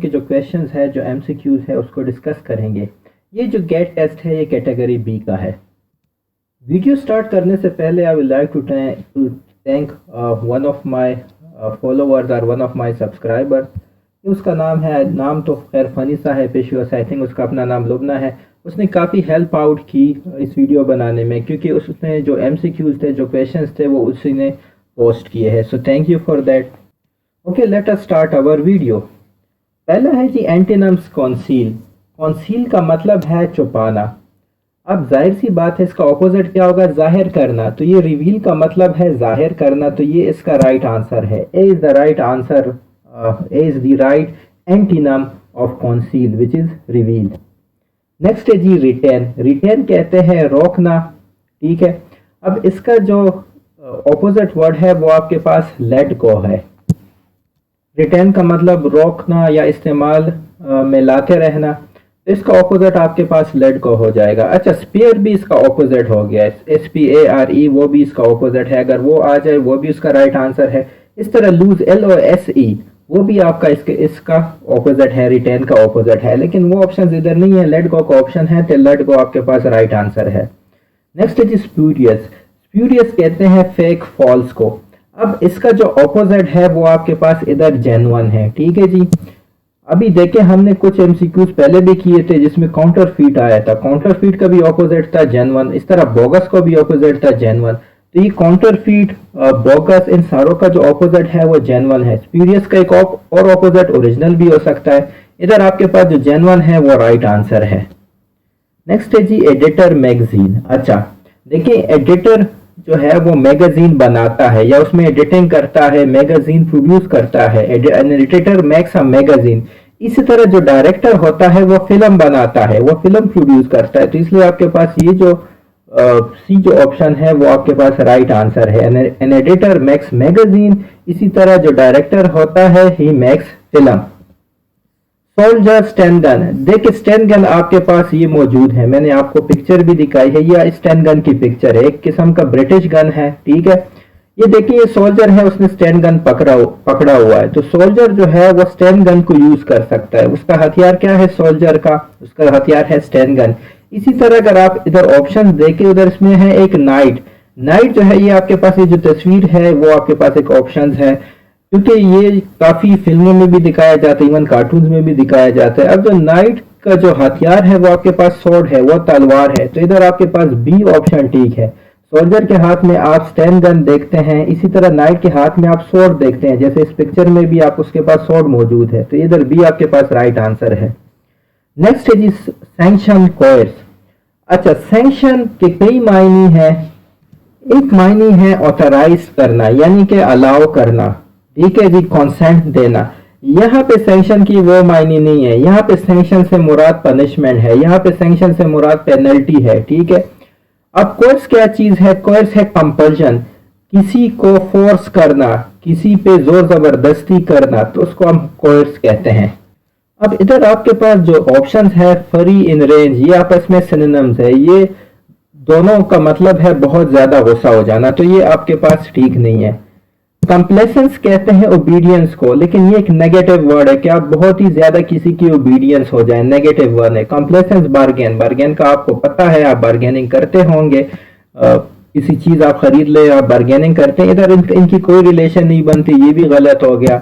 के जो क्वेश्चंस है, जो एमसीक्यूज है, उसको डिस्कस करेंगे। ये जो गेट टेस्ट है ये कैटेगरी बी का है। वीडियो स्टार्ट करने से पहले I will like to thank one of my followers और वन ऑफ माय सब्सक्राइबर। उसका नाम तो खैर फनी सा है, पेशवा सा, आई थिंक उसका अपना नाम लुबना है। उसने काफ़ी हेल्प आउट की इस वीडियो बनाने में, क्योंकि उसने जो एमसीक्यूज थे, जो क्वेश्चंस थे, वो उसी ने पोस्ट किए हैं। So thank you for that. Okay, let us start our video. पहला है जी एंटीनम्स कॉन्सील। कॉन्सील का मतलब है छुपाना। अब जाहिर सी बात है, इसका ऑपोजिट क्या होगा? जाहिर करना। तो ये रिवील का मतलब है जाहिर करना, तो ये इसका राइट आंसर है। A is the right answer, A is the right antonym of conceal which is reveal. Next है जी रिटेन। रिटेन कहते हैं रोकना, ठीक है। अब इसका जो ऑपोजिट वर्ड है वो आपके पास लेट गो है। रिटेन का मतलब रोकना या इस्तेमाल में लाते रहना, तो इसका ऑपोजिट आपके पास लेट गो हो जाएगा। अच्छा, स्पेयर भी इसका ऑपोजिट हो गया, SPARE वो भी इसका ऑपोजिट है। अगर वो आ जाए वो भी उसका राइट आंसर है। इस तरह लूज LOSE वो भी आपका इसका ऑपोजिट है, रिटेन का ऑपोजिट है, लेकिन वो ऑप्शन इधर नहीं है, लेट गो का ऑप्शन है, तो लेट गो आपके पास राइट आंसर है। नेक्स्ट है जी स्प्यूरियस। स्प्यूरियस कहते हैं फेक फॉल्स को। अब इसका जो ऑपोजिट है वो आपके पास इधर जेन्युइन है, ठीक है जी। अभी देखें, हमने कुछ एमसीक्यूज पहले भी किए थे जिसमें काउंटरफीट आया था। काउंटरफीट का भी ऑपोजिट था जेन्युइन, इस तरह बोगस का भी ऑपोजिट था जेन्युइन। तो ये काउंटरफीट, बोगस, इन सारों का जो ऑपोजिट है वो जेन्युइन है। स्प्यूरियस का एक और ऑपोजिट ओरिजिनल भी हो सकता है। इधर आपके पास जो जेन्युइन है वो राइट आंसर है। नेक्स्ट है जी एडिटर मैगजीन। अच्छा देखिए, एडिटर जो है वो मैगजीन बनाता है या उसमें एडिटिंग करता है, मैगजीन प्रोड्यूस करता है। An editor makes a magazine. इसी तरह जो डायरेक्टर होता है वो फिल्म बनाता है, वो फिल्म प्रोड्यूस करता है। तो इसलिए आपके पास ये जो सी जो ऑप्शन है वो आपके पास राइट आंसर है। An editor makes magazine. इसी तरह जो डायरेक्टर होता है he makes film. Soldier stand gun. देखिए स्टैन गन आपके पास ये मौजूद है, मैंने आपको पिक्चर भी दिखाई है, ये स्टैन गन की पिक्चर है। एक किस्म का ब्रिटिश गन है, ठीक है। ये देखिए, ये सोल्जर है, उसने स्टैन गन पकड़ा हुआ है। तो सोल्जर जो है वो स्टैन गन को यूज कर सकता है। उसका हथियार क्या है सोल्जर का? उसका हथियार है स्टैन गन। इसी तरह अगर आप इधर ऑप्शन देखें, उधर इसमें है एक नाइट। नाइट जो है ये आपके पास, ये जो तस्वीर है वो आपके पास एक ऑप्शन है, क्योंकि ये काफी फिल्मों में भी दिखाया जाता है, इवन कार्टून्स में भी दिखाया जाता है। अब जो नाइट का जो हथियार है वो आपके पास स्वॉर्ड है, वो तलवार है। तो इधर आपके पास बी ऑप्शन ठीक है। सोल्जर के हाथ में आप स्टैन गन देखते हैं, इसी तरह नाइट के हाथ में आप स्वॉर्ड देखते हैं, जैसे इस पिक्चर में भी आप उसके पास स्वॉर्ड मौजूद है। तो इधर बी आपके पास राइट आंसर है। नेक्स्ट है जी सैंक्शन कोर्स। अच्छा, सैंक्शन के कई मायने हैं। एक मायने है ऑथराइज करना, यानी कि अलाउ करना, ठीक है जी, कंसेंट देना। यहाँ पे सैंक्शन की वो मायने नहीं है। यहाँ पे सैंक्शन से मुराद पनिशमेंट है, यहाँ पे सैंक्शन से मुराद पेनल्टी है, ठीक है। अब कोर्स क्या चीज है? कोर्स है कंपल्शन, किसी को फोर्स करना, किसी पे जोर जबरदस्ती करना, तो उसको हम कोर्स कहते हैं। अब इधर आपके पास जो ऑप्शंस है फरी, इन रेंज, ये आपस में सिनोनिम्स है। ये दोनों का मतलब है बहुत ज्यादा गुस्सा हो जाना, तो ये आपके पास ठीक नहीं है। कंप्लेसेंस कहते हैं ओबीडियंस को, लेकिन ये एक नेगेटिव वर्ड है कि आप बहुत ही ज्यादा किसी की ओबीडियंस हो जाए, नेगेटिव वर्ड है। कंप्लेसेंस बार्गेन, बार्गेन का आपको पता है, आप बार्गेनिंग करते होंगे, किसी चीज आप खरीद ले, आप बार्गेनिंग करते हैं। इधर इनकी कोई रिलेशन नहीं बनती, ये भी गलत हो गया।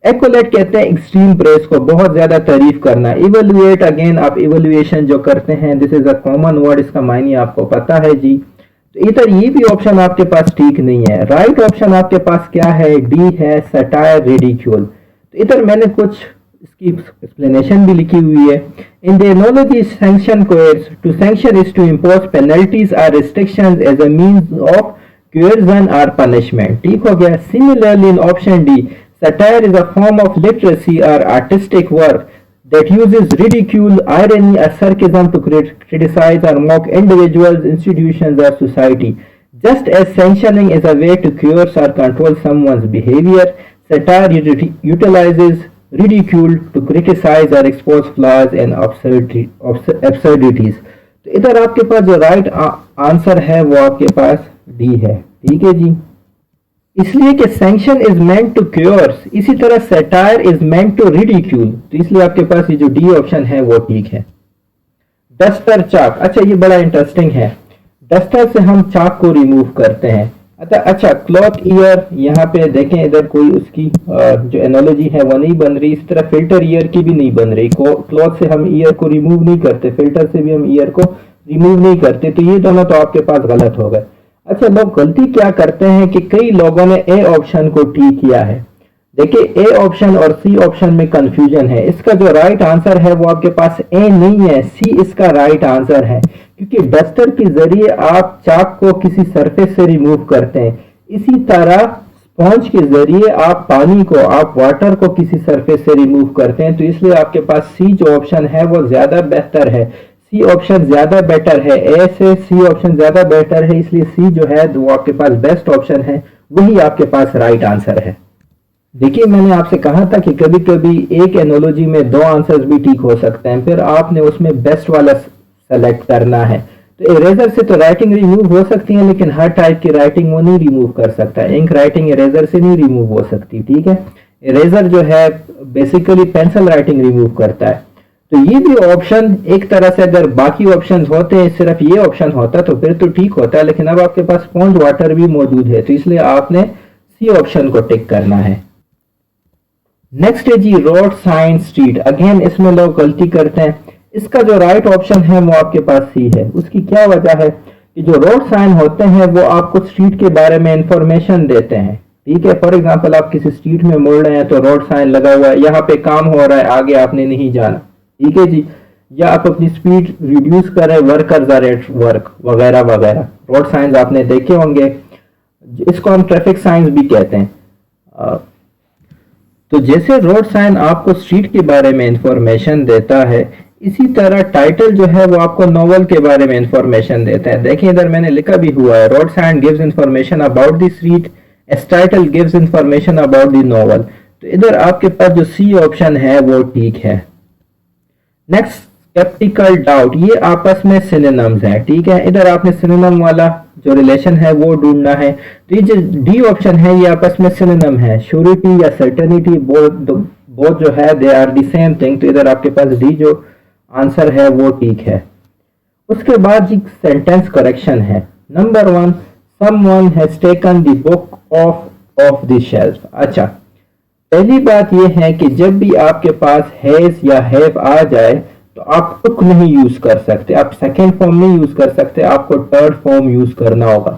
एक्वलेट कहते हैं एक्सट्रीम प्रेस को, बहुत ज्यादा तारीफ करना। इवेल्युएट, अगेन आप इवेल्युएशन जो करते हैं, this is a common word, इसका मायने आपको पता है जी। तो इधर ये भी ऑप्शन आपके पास ठीक नहीं है। राइट ऑप्शन आपके पास क्या है? डी है, सटायर, रिडिक्यूल। तो इधर मैंने कुछ इसकी एक्सप्लेनेशन भी लिखी हुई है। In the analogy sanction coerce, to sanction is to impose penalties और restrictions as a means of coercion or punishment, ठीक हो गया। Similarly in option D, satire is a form of literacy or artistic work that uses ridicule, irony, or sarcasm to criticize or mock individuals, institutions, or society. Just as sanctioning is a way to coerce or control someone's behavior, satire utilizes ridicule to criticize or expose flaws and absurdities. तो इधर आपके पास जो right answer है वो आपके पास D है, ठीक है जी। इसलिए कि sanction is meant to cure, इसी तरह satire is meant to ridicule, तो इसलिए आपके पास ये जो डी ऑप्शन है वो ठीक है। डस्टर चाक, अच्छा ये बड़ा इंटरेस्टिंग है। डस्टर से हम चाक को रिमूव करते हैं। अच्छा क्लॉथ ईयर, यहाँ पे देखें इधर कोई उसकी जो एनोलॉजी है वो नहीं बन रही, इस तरह फिल्टर ईयर की भी नहीं बन रही। क्लॉथ से हम ईयर को रिमूव नहीं करते, फिल्टर से भी हम ईयर को रिमूव नहीं करते, तो ये दोनों तो आपके पास गलत हो गए। अच्छा लोग गलती क्या करते हैं कि कई लोगों ने ए ऑप्शन को ठीक किया है। देखिए ए ऑप्शन और सी ऑप्शन में कंफ्यूजन है। इसका जो राइट आंसर है वो आपके पास ए नहीं है, सी इसका राइट आंसर है, क्योंकि डस्टर के जरिए आप चाक को किसी सरफेस से रिमूव करते हैं, इसी तरह स्पॉन्ज के जरिए आप पानी को, आप वाटर को किसी सरफेस से रिमूव करते हैं, तो इसलिए आपके पास सी जो ऑप्शन है वो ज्यादा बेहतर है। सी ऑप्शन ज्यादा बेटर है, ए से सी ऑप्शन ज्यादा बेटर है, इसलिए सी जो है वो आपके पास बेस्ट ऑप्शन है, वही आपके पास राइट आंसर है। देखिए मैंने आपसे कहा था कि कभी कभी एक एनोलॉजी में दो आंसर्स भी ठीक हो सकते हैं, फिर आपने उसमें बेस्ट वाला सेलेक्ट करना है। तो इरेजर से तो राइटिंग रिमूव हो सकती है, लेकिन हर टाइप की राइटिंग वो नहीं रिमूव कर सकता। इंक राइटिंग इरेजर से नहीं रिमूव हो सकती, ठीक है। इरेजर जो है बेसिकली पेंसिल राइटिंग रिमूव करता है। तो ये भी ऑप्शन एक तरह से अगर बाकी ऑप्शन होते हैं, सिर्फ ये ऑप्शन होता तो फिर तो ठीक होता है, लेकिन अब आपके पास स्पॉन्ज वाटर भी मौजूद है, तो इसलिए आपने सी ऑप्शन को टिक करना है। नेक्स्ट है जी रोड साइन स्ट्रीट। अगेन इसमें लोग गलती करते हैं। इसका जो राइट ऑप्शन है वो आपके पास सी है। उसकी क्या वजह है कि जो रोड साइन होते हैं वो आपको स्ट्रीट के बारे में इंफॉर्मेशन देते हैं, ठीक है। फॉर एग्जांपल आप किसी स्ट्रीट में मुड़ रहे हैं तो रोड साइन लगा हुआ है, यहाँ पे काम हो रहा है, आगे आपने नहीं जाना, ठीक है जी। या आप अपनी स्पीड रिड्यूस करें, वर्कर्स आर एट वर्क वगैरह वगैरह, रोड साइंस आपने देखे होंगे। इसको हम ट्रैफिक साइंस भी कहते हैं। तो जैसे रोड साइन आपको स्ट्रीट के बारे में इंफॉर्मेशन देता है, इसी तरह टाइटल जो है वो आपको नॉवल के बारे में इंफॉर्मेशन देता है। देखिए इधर मैंने लिखा भी हुआ है, road sign gives information about the street, as title gives information about the novel. तो इधर आपके पास जो सी ऑप्शन है वो ठीक है। नेक्स्ट स्केप्टिकल डाउट, ये आपस में सिनोनिम्स है, ठीक है। इधर आपने सिनोनिम वाला जो रिलेशन है वो ढूंढना है। तो ये जो डी ऑप्शन है ये आपस में सिनोनिम है, श्योरिटी या सर्टेनिटी, बोथ जो है they are the same thing. तो इधर आपके पास डी जो आंसर है वो ठीक है। उसके बाद जी सेंटेंस करेक्शन है। Number 1, someone has taken the book of the shelf. अच्छा पहली बात यह है कि जब भी आपके पास हैज या हैव आ जाए तो आप टुक नहीं यूज कर सकते, आप सेकेंड फॉर्म नहीं यूज कर सकते, आपको थर्ड फॉर्म यूज करना होगा।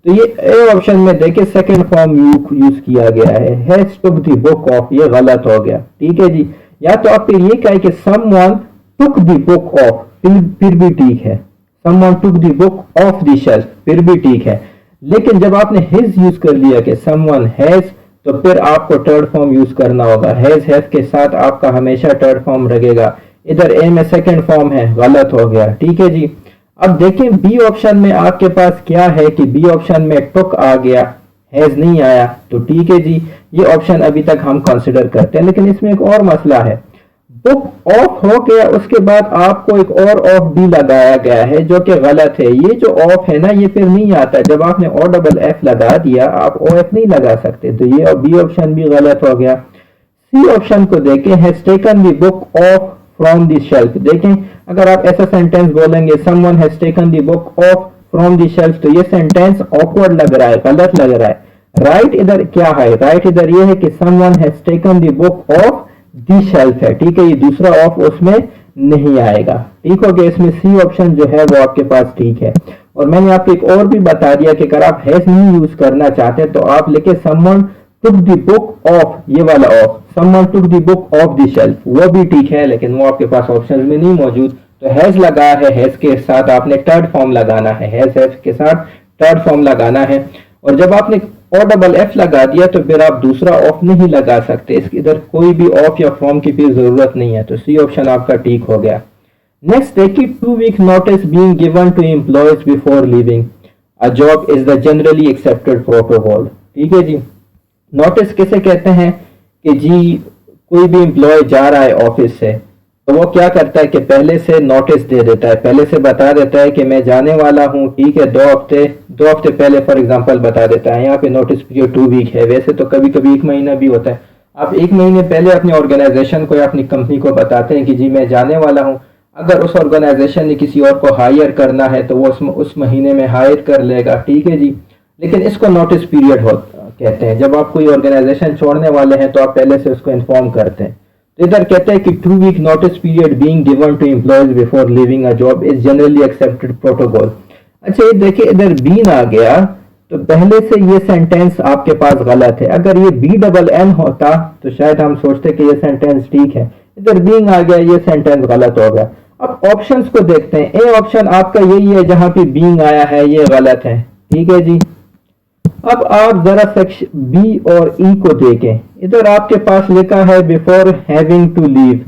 तो ये ए ऑप्शन में देखिए सेकेंड फॉर्म यूज किया गया है, has took the book of, ये गलत हो गया, ठीक है जी। या तो आप फिर ये कहे कि someone took the book of, फिर भी ठीक है। Someone took the book of the shelf, फिर भी ठीक है। लेकिन जब आपने हिज यूज कर लिया कि समवन हैज, तो फिर आपको थर्ड फॉर्म यूज करना होगा। हैज हैव के साथ आपका हमेशा थर्ड फॉर्म लगेगा। इधर ए में सेकंड फॉर्म है, गलत हो गया, ठीक है जी। अब देखें बी ऑप्शन में आपके पास क्या है कि बी ऑप्शन में टुक आ गया, हैज नहीं आया, तो ठीक है जी, ये ऑप्शन अभी तक हम कंसिडर करते हैं। लेकिन इसमें एक और मसला है, बुक ऑफ हो गया, उसके बाद आपको एक और ऑफ भी लगाया गया है जो कि गलत है। ये जो ऑफ है ना ये फिर नहीं आता, जब आपने ओ डबल एफ लगा दिया आप ओ एफ नहीं लगा सकते, तो ये बी ऑप्शन भी गलत हो गया। सी ऑप्शन को देखें, has taken the book of from the shelf. देखें अगर आप ऐसा सेंटेंस बोलेंगे someone has taken the book of from the shelf, तो ये सेंटेंस ऑकवर्ड लग रहा है, गलत लग रहा है। राइट इधर क्या है, राइट इधर ये है कि someone has taken the book of the shelf है, ठीक है। ये दूसरा ऑफ उसमें नहीं आएगा, ठीक हो गया। इसमें सी ऑप्शन जो है वो आपके पास ठीक है। और मैंने आपको एक और भी बता दिया कि अगर आप हैज नहीं यूज करना चाहते तो आप लिखे someone took the book of, ये वाला of, someone took the book of the shelf, वो भी ठीक है, लेकिन वो आपके पास ऑप्शन में नहीं मौजूद। तो हैज लगा है, हैज के साथ आपने थर्ड फॉर्म लगाना है, हैज के साथ थर्ड फॉर्म लगाना है। और जब आपने ओ डबल एफ लगा दिया तो फिर आप दूसरा ऑफ नहीं लगा सकते, इसके इधर कोई भी ऑफ या फॉर्म की फिर जरूरत नहीं है, तो सी ऑप्शन आपका ठीक हो गया। नेक्स्ट देखिए 2 week notice being given to employees before leaving a job is the generally accepted protocol, ठीक है जी। नोटिस किसे कहते हैं कि जी कोई भी एम्प्लॉय जा रहा है ऑफिस से, तो वो क्या करता है कि पहले से नोटिस दे देता है, पहले से बता देता है कि मैं जाने वाला हूँ, ठीक है, 2 हफ्ते पहले फॉर एग्जांपल बता देता है। यहाँ पे नोटिस पीरियड 2 वीक है, वैसे तो कभी कभी 1 महीना भी होता है। आप 1 महीने पहले अपनी ऑर्गेनाइजेशन को या अपनी कंपनी को बताते हैं कि जी मैं जाने वाला हूँ। अगर उस ऑर्गेनाइजेशन ने किसी और को हायर करना है तो वो उस महीने में हायर कर लेगा, ठीक है जी। लेकिन इसको नोटिस पीरियड कहते हैं। जब आप कोई ऑर्गेनाइजेशन छोड़ने वाले हैं तो आप पहले से उसको इन्फॉर्म करते हैं। तो इधर कहते हैं कि 2 week notice period being given to employees before leaving a job is generally accepted protocol. अच्छा ये देखिए इधर बीन आ गया, तो पहले से ये सेंटेंस आपके पास गलत है। अगर ये BNN होता तो शायद हम सोचते कि ये सेंटेंस ठीक है। इधर बीइंग आ गया, ये सेंटेंस गलत हो गया। अब ऑप्शंस को देखते हैं। ए ऑप्शन आपका यही है जहां पे बीइंग आया है, ये गलत है, ठीक है जी। अब आप जरा सेक्शन बी और ई को देखें। इधर आपके पास लिखा है बिफोर हैविंग टू लीव।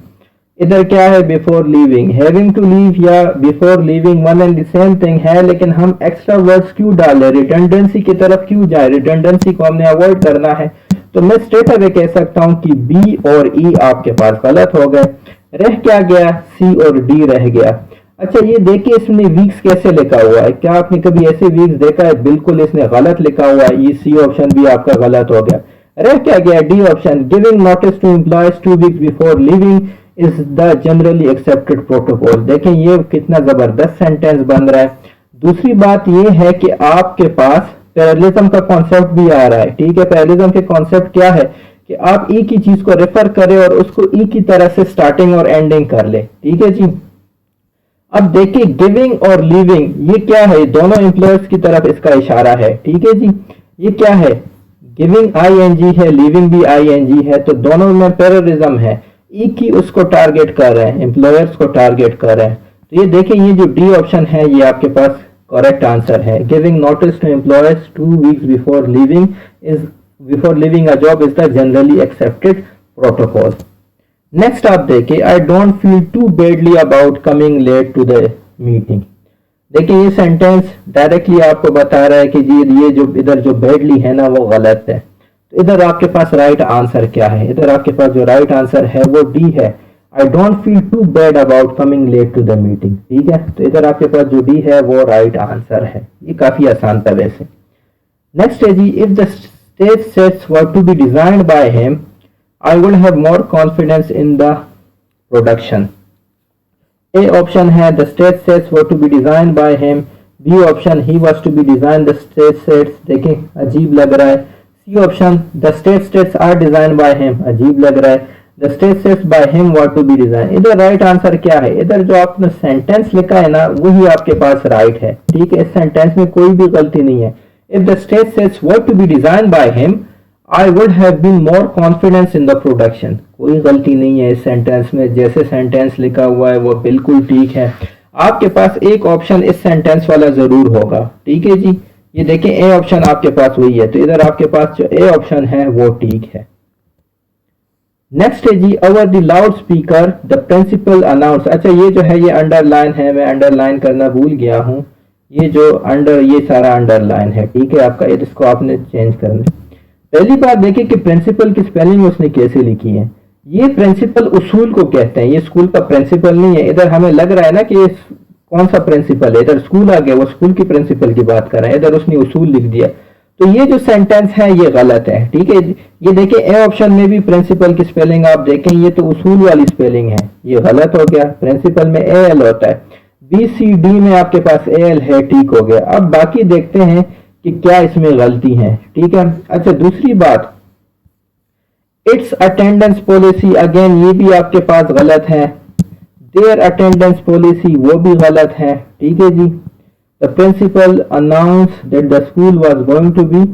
इधर क्या है before leaving. Having to leave या before leaving one and the same thing है, लेकिन हम एक्स्ट्रा वर्ड्स क्यों डालें, रिडंडेंसी की तरफ क्यों जाए, रिडंडेंसी को हमने अवॉइड करना है। तो मैं स्ट्रेट अवे कह सकता हूं कि बी और ई आपके पास गलत हो गए। रह क्या गया, सी और डी रह गया। अच्छा ये देखिए इसमें वीक्स कैसे लिखा हुआ है। क्या आपने कभी ऐसे वीक्स देखा है, बिल्कुल इसने गलत लिखा हुआ है। ये सी ऑप्शन भी आपका गलत हो गया। रह क्या गया, D option. Giving notice to employees 2 weeks before leaving is the generally accepted protocol. देखें ये कितना जबरदस्त सेंटेंस बन रहा है। दूसरी बात ये है कि आपके पास पैरेललिज्म का कॉन्सेप्ट भी आ रहा है, ठीक है। पैरेललिज्म के कॉन्सेप्ट क्या है कि आप ई की चीज को रेफर करें और उसको ई की तरह से स्टार्टिंग और एंडिंग कर ले, ठीक है जी। अब देखिए गिविंग और लीविंग ये क्या है, दोनों एम्प्लॉयर्स की तरफ इसका इशारा है, ठीक है जी। ये क्या है, गिविंग ING है, लीविंग भी ING है, तो दोनों में पैरेललिज्म है। ई की उसको टारगेट कर रहे हैं, एम्प्लॉयर्स को टारगेट कर रहे हैं। तो ये देखिए ये जो डी ऑप्शन है ये आपके पास करेक्ट आंसर है। Giving notice to employers 2 weeks before living a job is the generally accepted protocol. Next आप देखिए, I don't feel too badly about coming late to the meeting. देखिए ये सेंटेंस डायरेक्टली आपको बता रहा है कि जी ये जो इधर जो बैडली है ना वो गलत है। तो इधर आपके पास राइट आंसर क्या है, इधर आपके पास जो राइट आंसर है वो डी है। I don't feel too bad about coming late to the meeting, ठीक है। तो इधर आपके पास जो डी है वो राइट आंसर है। ये काफी आसान था वैसे। नेक्स्ट है जी, if the stage sets were to be designed by him I would have more confidence in the production. A option है the stage sets were to be designed by him. B option he was to be designed the stage sets. देखें अजीब लग रहा है। C option the stage sets are designed by him. अजीब लग रहा है। The stage sets by him were to be designed. इधर राइट आंसर क्या है, इधर जो आपने सेंटेंस लिखा है ना वही आपके पास राइट है, ठीक है। इस सेंटेंस में कोई भी गलती नहीं है। If the stage sets were to be designed by him I would have been more confidence in the production. कोई गलती नहीं है इस सेंटेंस में, जैसे सेंटेंस लिखा हुआ है वो बिल्कुल ठीक है। आपके पास एक ऑप्शन इस सेंटेंस वाला जरूर होगा, ठीक है जी। ये देखें ए ऑप्शन आपके पास वही है, तो इधर आपके पास जो ए ऑप्शन है वो ठीक है। नेक्स्ट है जी, over the loudspeaker the principal announce. अच्छा ये जो है ये अंडरलाइन है, मैं अंडरलाइन करना भूल गया हूँ। ये जो ये सारा अंडरलाइन है, ठीक है आपका, इसको आपने चेंज करना है। पहली बात देखिए कि प्रिंसिपल की स्पेलिंग उसने कैसे लिखी है। ये प्रिंसिपल उसूल को कहते हैं, ये स्कूल का प्रिंसिपल नहीं है। इधर हमें लग रहा है ना कि ये कौन सा प्रिंसिपल है, इधर स्कूल आ गया, वो स्कूल की प्रिंसिपल की बात कर रहे हैं, इधर उसने उसूल लिख दिया। तो ये जो सेंटेंस है ये गलत है, ठीक है। ये देखिए ए ऑप्शन में भी प्रिंसिपल की स्पेलिंग आप देखें, ये तो उसूल वाली स्पेलिंग है, ये गलत हो गया। प्रिंसिपल में AL होता है, BCD में आपके पास AL है, ठीक हो गया। अब बाकी देखते हैं कि क्या इसमें गलती है, ठीक है। अच्छा दूसरी बात, इट्स अटेंडेंस पॉलिसी, अगेन ये भी आपके पास गलत है। देयर अटेंडेंस पॉलिसी वो भी गलत है, ठीक है जी। The principal announce that the school was going to be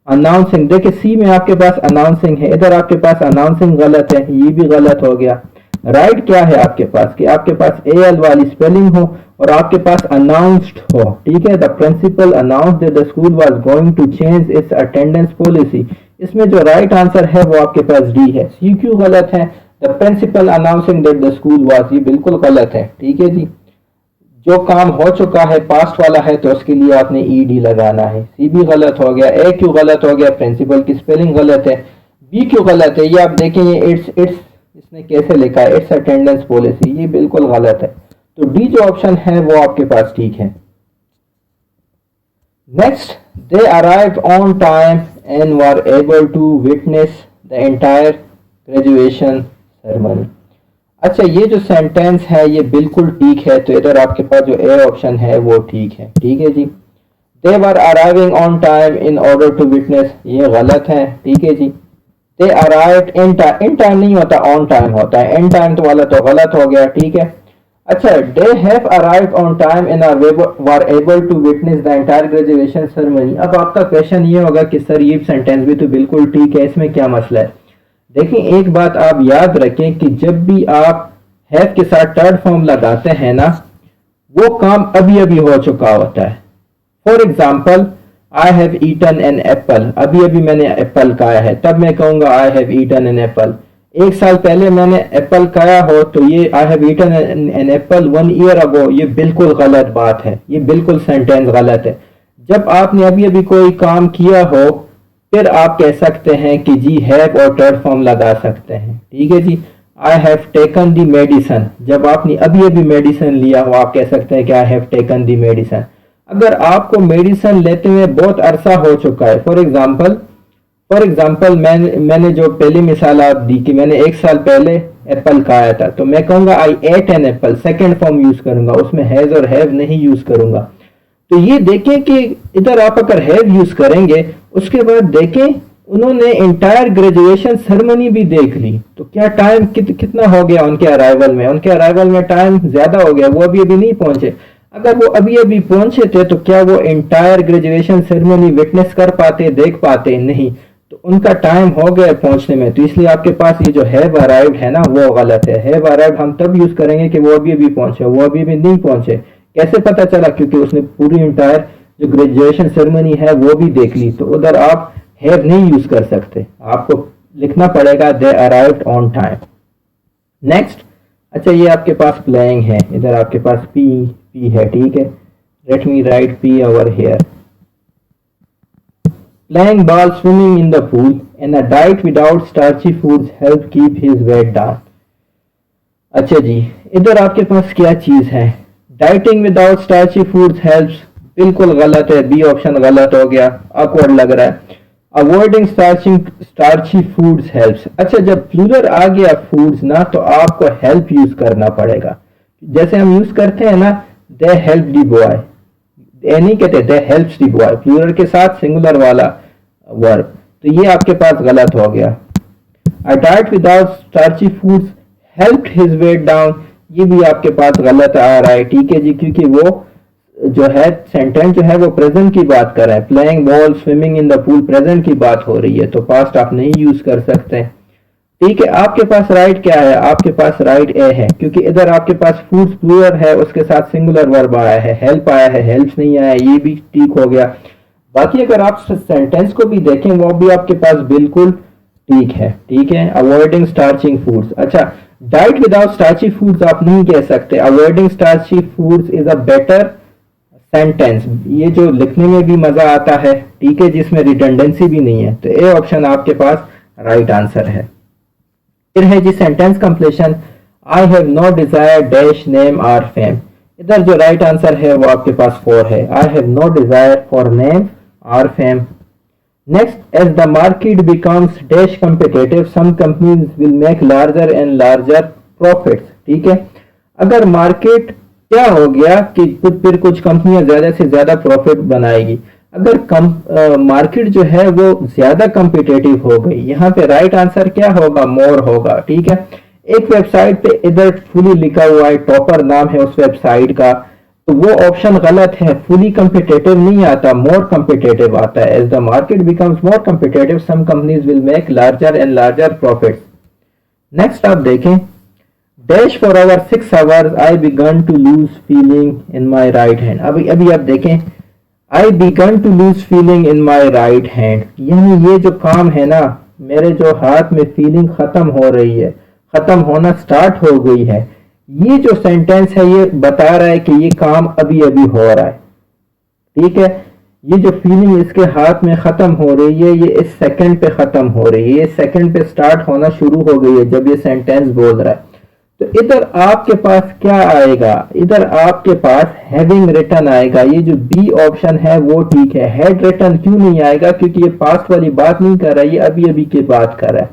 announcing. देखिए सी में आपके पास अनाउंसिंग है, इधर आपके पास अनाउंसिंग गलत है, ये भी गलत हो गया। राइट क्या है आपके पास कि आपके पास AL वाली स्पेलिंग हो और आपके पास अनाउंस्ड हो, ठीक है। The principal announce that the school was going to change its attendance policy. इसमें जो राइट आंसर है वो आपके पास डी है। सी क्यों गलत है, the principal announcing that the school was, ये बिल्कुल गलत है, ठीक है जी। जो काम हो चुका है पास्ट वाला है तो उसके लिए आपने ED लगाना है। सी भी गलत हो गया। क्यों गलत हो गया, प्रिंसिपल की स्पेलिंग गलत है। बी क्यों गलत है, ये आप देखें, ये इट्स इसने कैसे लिखा है, इट्स अटेंडेंस पॉलिसी, ये बिल्कुल गलत है। तो डी जो ऑप्शन है वो आपके पास ठीक है। Next, they arrived on time and were able to witness the entire graduation ceremony. अच्छा, ये जो सेंटेंस है ये बिल्कुल ठीक है, तो इधर आपके पास जो ए ऑप्शन है वो ठीक है। ठीक है जी। They were arriving on time in order to witness, ये गलत है। ठीक है जी। दे अराइव्ड इन टाइम नहीं होता, ऑन टाइम होता है, इन टाइम तो वाला तो गलत हो गया। ठीक है। अच्छा, they have arrived on time and were able to witness the entire graduation ceremony. अब आपका क्वेश्चन ये होगा कि सर ये सेंटेंस भी तो बिल्कुल ठीक है, इसमें क्या मसला है। देखिए, एक बात आप याद रखें कि जब भी आप हैव के साथ थर्ड फॉर्म लगाते हैं ना, वो काम अभी अभी हो चुका होता है। For example, I have eaten an apple, अभी अभी मैंने एप्पल खाया है, तब मैं कहूंगा I have eaten an apple. एक साल पहले मैंने एप्पल खाया हो तो ये I have eaten an apple 1 year ago, ये बिल्कुल गलत बात है, ये बिल्कुल सेंटेंस गलत है। जब आपने अभी अभी कोई काम किया हो फिर आप कह सकते हैं कि जी हैव और थर्ड फॉर्म लगा सकते हैं। ठीक है जी। I have taken the medicine, जब आपने अभी अभी मेडिसिन लिया हो आप कह सकते हैं कि I have taken the medicine. अगर आपको मेडिसिन लेते हुए बहुत अरसा हो चुका है, फॉर एग्जाम्पल मैंने जो पहली मिसाल आप दी कि मैंने एक साल पहले एप्पल खाया था, तो मैं कहूंगा I ate an apple, second form use करूंगा, उसमें हैज और हैव नहीं यूज करूंगा। तो ये देखें कि इधर आप अगर हैव यूज करेंगे, उसके बाद देखें उन्होंने इंटायर ग्रेजुएशन सेरेमनी भी देख ली, तो क्या टाइम कितना हो गया उनके अराइवल में, टाइम ज्यादा हो गया, वो अभी अभी नहीं पहुंचे। अगर वो अभी अभी पहुंचे थे तो क्या वो इंटायर ग्रेजुएशन सेरेमनी विटनेस कर पाते, देख पाते? नहीं, तो उनका टाइम हो गया पहुंचने में। तो इसलिए आपके पास ये जो हैव अराइव्ड है ना वो गलत है। हैव अराइव्ड हम तब यूज करेंगे कि वो अभी अभी पहुंचे, वो अभी अभी नहीं पहुंचे। कैसे पता चला? क्योंकि उसने पूरी इंटायर जो ग्रेजुएशन सेरेमनी है वो भी देख ली, तो उधर आप हैव नहीं यूज कर सकते, आपको लिखना पड़ेगा दे अराइव्ड ऑन टाइम। नेक्स्ट, अच्छा ये आपके पास प्लेइंग है, इधर आपके पास पी है। ठीक है, let me right P over here. Playing ball, swimming in the pool and a diet without starchy foods help keep his weight down. अच्छा जी, इधर आपके पास क्या चीज है? Dieting without starchy foods helps, बिल्कुल गलत है, बी ऑप्शन गलत हो गया, ऑकवर्ड लग रहा है। अवॉइडिंग स्टार्ची फूड्स हेल्प्स, अच्छा जब प्लूरल आ गया फूड्स ना तो आपको हेल्प यूज करना पड़ेगा। जैसे हम यूज करते हैं ना दे हेल्प दी बॉय, ये नहीं कहते they helps the boy, plural के साथ सिंगुलर वाला वर्ब, तो ये आपके पास गलत हो गया। A diet without starchy foods helped his weight down, ये भी आपके पास गलत आ रहा है। ठीक है जी, क्योंकि वो जो है सेंटेंस जो है वो प्रेजेंट की बात कर रहा है। Playing ball, swimming in the pool, present की बात हो रही है, तो पास्ट आप नहीं यूज कर सकते। ठीक है, आपके पास राइट क्या है? आपके पास राइट ए है, क्योंकि इधर आपके पास फूड्स प्लूरल है, उसके साथ सिंगुलर वर्ब आया है, हेल्प आया है, हेल्प्स नहीं आया, ये भी ठीक हो गया। बाकी अगर आप सेंटेंस को भी देखें वो भी आपके पास बिल्कुल ठीक है। ठीक है, अवॉइडिंग स्टार्चिंग फूड्स, अच्छा डाइट विदाउट स्टार्ची फूड्स आप नहीं कह सकते, avoiding starchy foods is a better sentence, ये जो लिखने में भी मजा आता है। ठीक है, जिसमें रिडंडेंसी भी नहीं है, तो ए ऑप्शन आपके पास राइट आंसर है। फिर है जी sentence completion, I have no desire dash name or fame, इधर जो राइट आंसर है वो आपके पास 4 है, I have no desire for name or fame. Next, as the market becomes dash competitive some companies will make larger and larger profits. ठीक है, अगर मार्केट क्या हो गया कि फिर कुछ कंपनियां ज्यादा से ज्यादा प्रॉफिट बनाएगी, अगर मार्केट जो है वो ज्यादा कम्पिटेटिव हो गई, यहाँ पे राइट आंसर क्या होगा? मोर होगा। ठीक है, एक वेबसाइट पे इधर फुली लिखा हुआ है, टॉपर नाम है उस वेबसाइट का, तो वो ऑप्शन गलत है, फुली कम्पिटेटिव नहीं आता, मोर कम्पिटेटिव आता है। As the market becomes more competitive some companies will make larger and larger profits. Next आप देखें, dash for over 6 hours I began to lose feeling in my right hand, अभी आप देखें I began to lose feeling in my right hand, यानी ये जो काम है ना, मेरे जो हाथ में फीलिंग खत्म हो रही है, खत्म होना स्टार्ट हो गई है, ये जो सेंटेंस है ये बता रहा है कि ये काम अभी अभी हो रहा है। ठीक है, ये जो फीलिंग इसके हाथ में ख़त्म हो रही है ये इस सेकंड पे ख़त्म हो रही है, ये सेकंड पे स्टार्ट होना शुरू हो गई है जब ये सेंटेंस बोल रहा है। तो इधर आपके पास क्या आएगा, इधर आपके पास हैविंग रिटन आएगा। ये जो बी ऑप्शन है वो ठीक है। हैड रिटन क्यों नहीं आएगा, क्योंकि ये पास्ट वाली बात नहीं कर रहा है, ये अभी अभी की बात कर रहा है।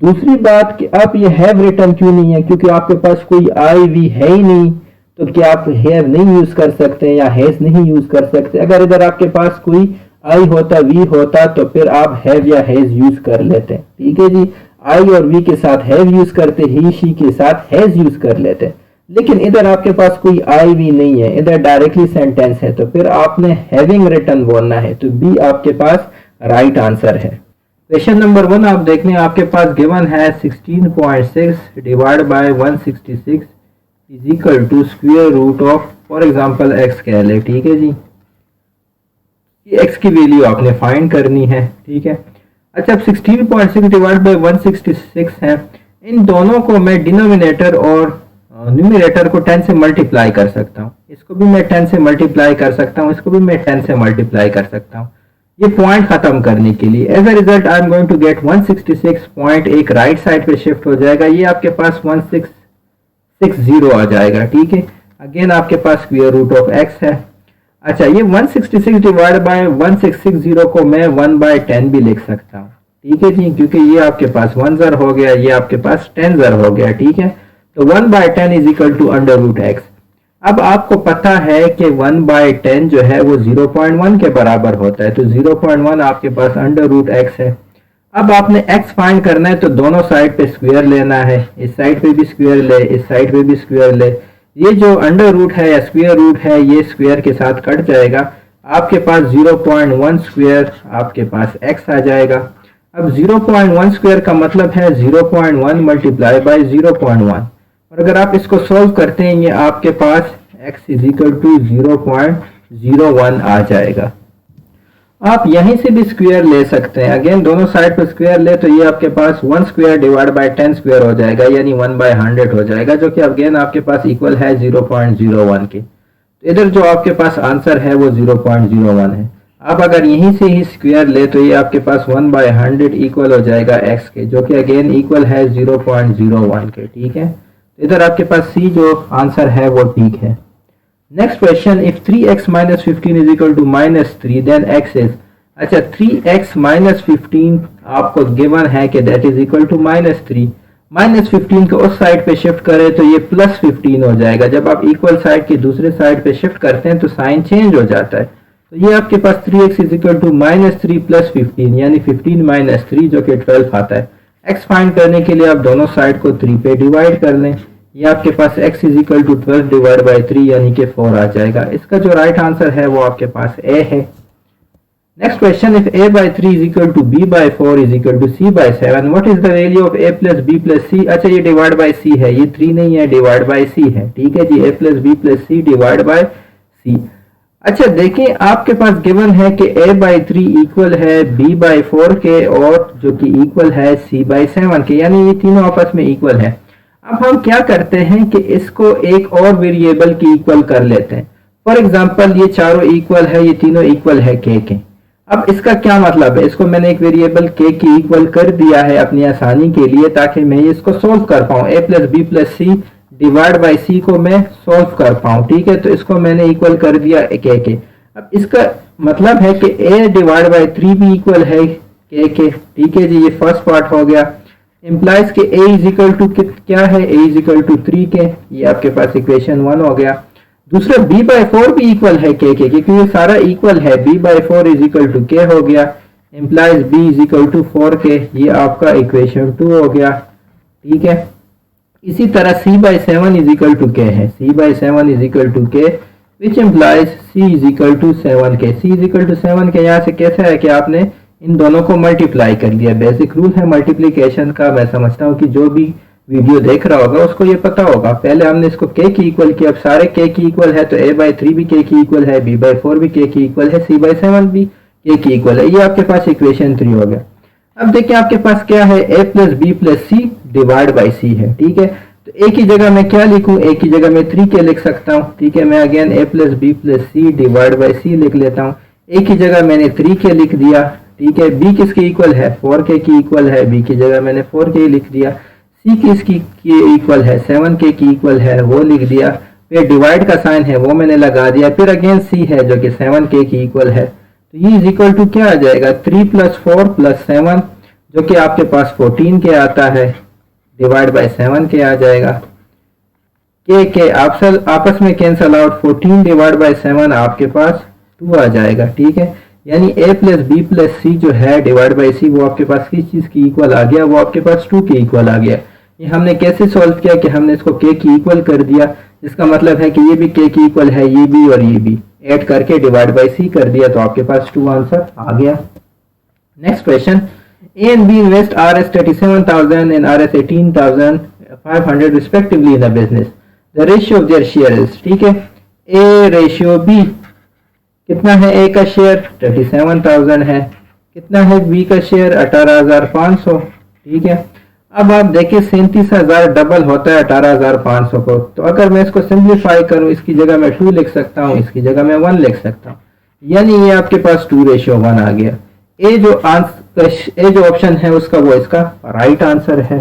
दूसरी बात कि आप ये हैव रिटन क्यों नहीं है, क्योंकि आपके पास कोई आई वी है ही नहीं, तो क्या आप हैव नहीं यूज कर सकते या हैज नहीं यूज कर सकते। अगर इधर आपके पास कोई आई होता वी होता तो फिर आप हैव या हैज यूज कर लेते। ठीक है जी, आई और वी के साथ हैव यूज करते, ही शी के साथ हैज यूज कर लेते। लेकिन इधर आपके पास कोई आई वी नहीं है, इधर डायरेक्टली सेंटेंस है, तो फिर आपने हैविंग रिटन बोलना है। तो बी आपके पास राइट आंसर है। क्वेश्चन नंबर 1 आप देख लें, आपके पास गिवन है 16.6 divide by 166 is equal to square root of for example x कह ले। ठीक है जी, ये x की वैल्यू आपने फाइंड करनी है। ठीक है, अच्छा अब 16.6 डिवाइड बाय 166 है, इन दोनों को मैं डिनोमिनेटर और न्यूमरेटर को 10 से मल्टीप्लाई कर सकता हूँ। इसको भी मैं 10 से मल्टीप्लाई कर सकता हूँ, इसको भी मैं 10 से मल्टीप्लाई कर सकता हूँ, ये पॉइंट खत्म करने के लिए। As a result I am going to get 166 point एक राइट साइड पे शिफ्ट हो जाएगा, ये आपके पास 1660 आ जाएगा। ठीक है, अगेन आपके पास स्क्वायर रूट ऑफ x है। अच्छा, ये 166 डिवाइड बाय 1660 को मैं 1/10 भी लिख सकता हूँ। ठीक है जी, क्योंकि ये आपके पास 1 ज़र हो गया, ये आपके पास 10 ज़र हो गया। ठीक है, तो 1/10 is equal to under root x. अब आपको पता है कि 1/10 जो है वो 0.1 के बराबर होता है, तो 0.1 आपके पास अंडर रूट एक्स है। अब आपने x फाइंड करना है, तो दोनों साइड पे स्क्वायर लेना है, इस साइड पे भी स्क्वायर ले, इस साइड पे भी स्क्वायर ले। ये जो अंडर रूट है या स्क्वायर रूट है ये स्क्वायर के साथ कट जाएगा, आपके पास 0.1 स्क्वायर आपके पास x आ जाएगा। अब 0.1 स्क्वायर का मतलब है 0.1 मल्टीप्लाई बाय 0.1, और अगर आप इसको सॉल्व करते हैं ये आपके पास x इज इक्वल टू 0.01 आ जाएगा। आप यहीं से भी स्क्वायर ले सकते हैं, अगेन दोनों साइड पर स्क्वायर ले, तो ये आपके पास 1 स्क्वायर डिवाइड बाय 10 स्क्वायर हो जाएगा, यानी 1/100 हो जाएगा, जो कि अगेन आपके पास इक्वल है 0.01 के। तो इधर जो आपके पास आंसर है वो 0.01 है। आप अगर यहीं से ही स्क्वायर ले तो ये आपके पास 1/100 इक्वल हो जाएगा x के, जो कि अगेन इक्वल है 0.01 के। ठीक है, तो इधर आपके पास C जो आंसर है वो ठीक है। Next question, if 3x minus 15 is equal to -3 then x is। अच्छा, 3x minus 15 आपको गिवन है कि दैट इज इक्वल टू -3। -15 को उस साइड पे शिफ्ट करें तो ये +15 हो जाएगा। जब आप इक्वल साइड की दूसरे साइड पे शिफ्ट करते हैं तो साइन चेंज हो जाता है। तो ये आपके पास 3x इज इक्वल टू -3 + 15 यानी 15 - 3 जो कि 12 आता है। x फाइंड करने के लिए आप दोनों साइड को 3 पे डिवाइड कर लें, ये आपके पास x is equal to 12 divide by 3 यानी कि 4 आ जाएगा। इसका जो राइट आंसर है वो आपके पास a है। Next question, if a by 3 is equal to b by 4 is equal to c by 7 what is the value of a plus b plus c। अच्छा, ये डिवाइड बाई c है, ये 3 नहीं है, डिवाइड बाई c है। ठीक है जी, a plus b plus c divide by c। अच्छा देखिए, आपके पास गिवन है कि a बाई 3 इक्वल है b बाई 4 के, और जो कि इक्वल है c बाई 7 के, यानी ये तीनों आपस में इक्वल है। अब हम क्या करते हैं कि इसको एक और वेरिएबल की इक्वल कर लेते हैं। फॉर एग्जांपल ये चारों इक्वल है, ये तीनों इक्वल है k के। अब इसका क्या मतलब है, इसको मैंने एक वेरिएबल k की इक्वल कर दिया है अपनी आसानी के लिए, ताकि मैं इसको सोल्व कर पाऊँ। a plus B plus C divide by C को मैं सोल्व कर पाऊँ। ठीक है, तो इसको मैंने इक्वल कर दिया k के। अब इसका मतलब है कि a डिवाइड बाई 3 भी इक्वल है k के। ठीक है जी, ये फर्स्ट पार्ट हो गया। इम्प्लाइज के a इज इक्वल टू क्या है, a इज इक्वल टू 3 के, ये आपके पास इक्वेशन 1 हो गया। दूसरा b बाई 4 भी इक्वल है k के, क्योंकि ये सारा इक्वल है, b by 4 is equal to k हो गया। Implies b is equal to 4k, ये आपका इक्वेशन 2 हो गया। ठीक है, इसी तरह c by 7 is equal to k है, c by 7 is equal to k which implies c is equal to 7k। c is equal to 7k यहाँ से कैसा है कि आपने इन दोनों को मल्टीप्लाई कर दिया। बेसिक रूल है मल्टीप्लिकेशन का, मैं समझता हूँ कि जो भी वीडियो देख रहा होगा उसको ये पता होगा। पहले हमने इसको k की इक्वल किया, अब सारे k की इक्वल है, तो a बाई 3 भी k की इक्वल है, b बाई 4 भी k की इक्वल है, c बाई 7 भी k की इक्वल है। ये आपके पास इक्वेशन 3 हो गया। अब देखिए आपके पास क्या है, a plus B plus C divide by C है। ठीक है, तो a की जगह मैं क्या लिखूं, a की जगह मैं 3k लिख सकता हूँ। ठीक है, मैं again a plus B plus C divide by C लिख लेता हूँ। ए की जगह मैंने 3k लिख दिया, ठीक है। बी किसके इक्वल है, 4k की इक्वल है, बी की जगह मैंने 4k लिख दिया। सी किसकी इक्वल है, 7k की इक्वल है, वो लिख दिया। फिर डिवाइड का साइन है वो मैंने लगा दिया। फिर अगेन सी है जो कि 7k की इक्वल है। तो ये इज इक्वल टू क्या आ जाएगा, 3 + 4 + 7 जो कि आपके पास 14k आता है, डिवाइड बाय 7k आ जाएगा। के आपस में कैंसल आउट, 14 डिवाइड बाय 7 आपके पास 2 आ जाएगा, ठीक है। यानी a + b + c जो है डिवाइड बाय c वो आपके पास किस चीज की इक्वल आ गया, वो आपके पास 2 की इक्वल आ गया। ये हमने कैसे सॉल्व किया कि हमने इसको k की इक्वल कर दिया, इसका मतलब है कि ये भी k की इक्वल है, ये भी और ये भी ऐड करके डिवाइड बाय c कर दिया, तो आपके पास 2 आंसर आ गया। Next question, A and B invest Rs 37,000 and Rs 18,500 respectively in a business. The ratio of their share is, ठीक है, A रेशियो B कितना है, A का शेयर 37,000 है, कितना है B का शेयर 18,500, ठीक है। अब आप देखिए 37,000 डबल होता है 18,500 को, तो अगर मैं इसको सिंप्लीफाई करूं, इसकी जगह मैं 2 लिख सकता हूं, इसकी जगह मैं 1 लिख सकता हूं, यानी ये आपके पास 2:1 आ गया। ए जो ऑप्शन है उसका वो इसका राइट आंसर है।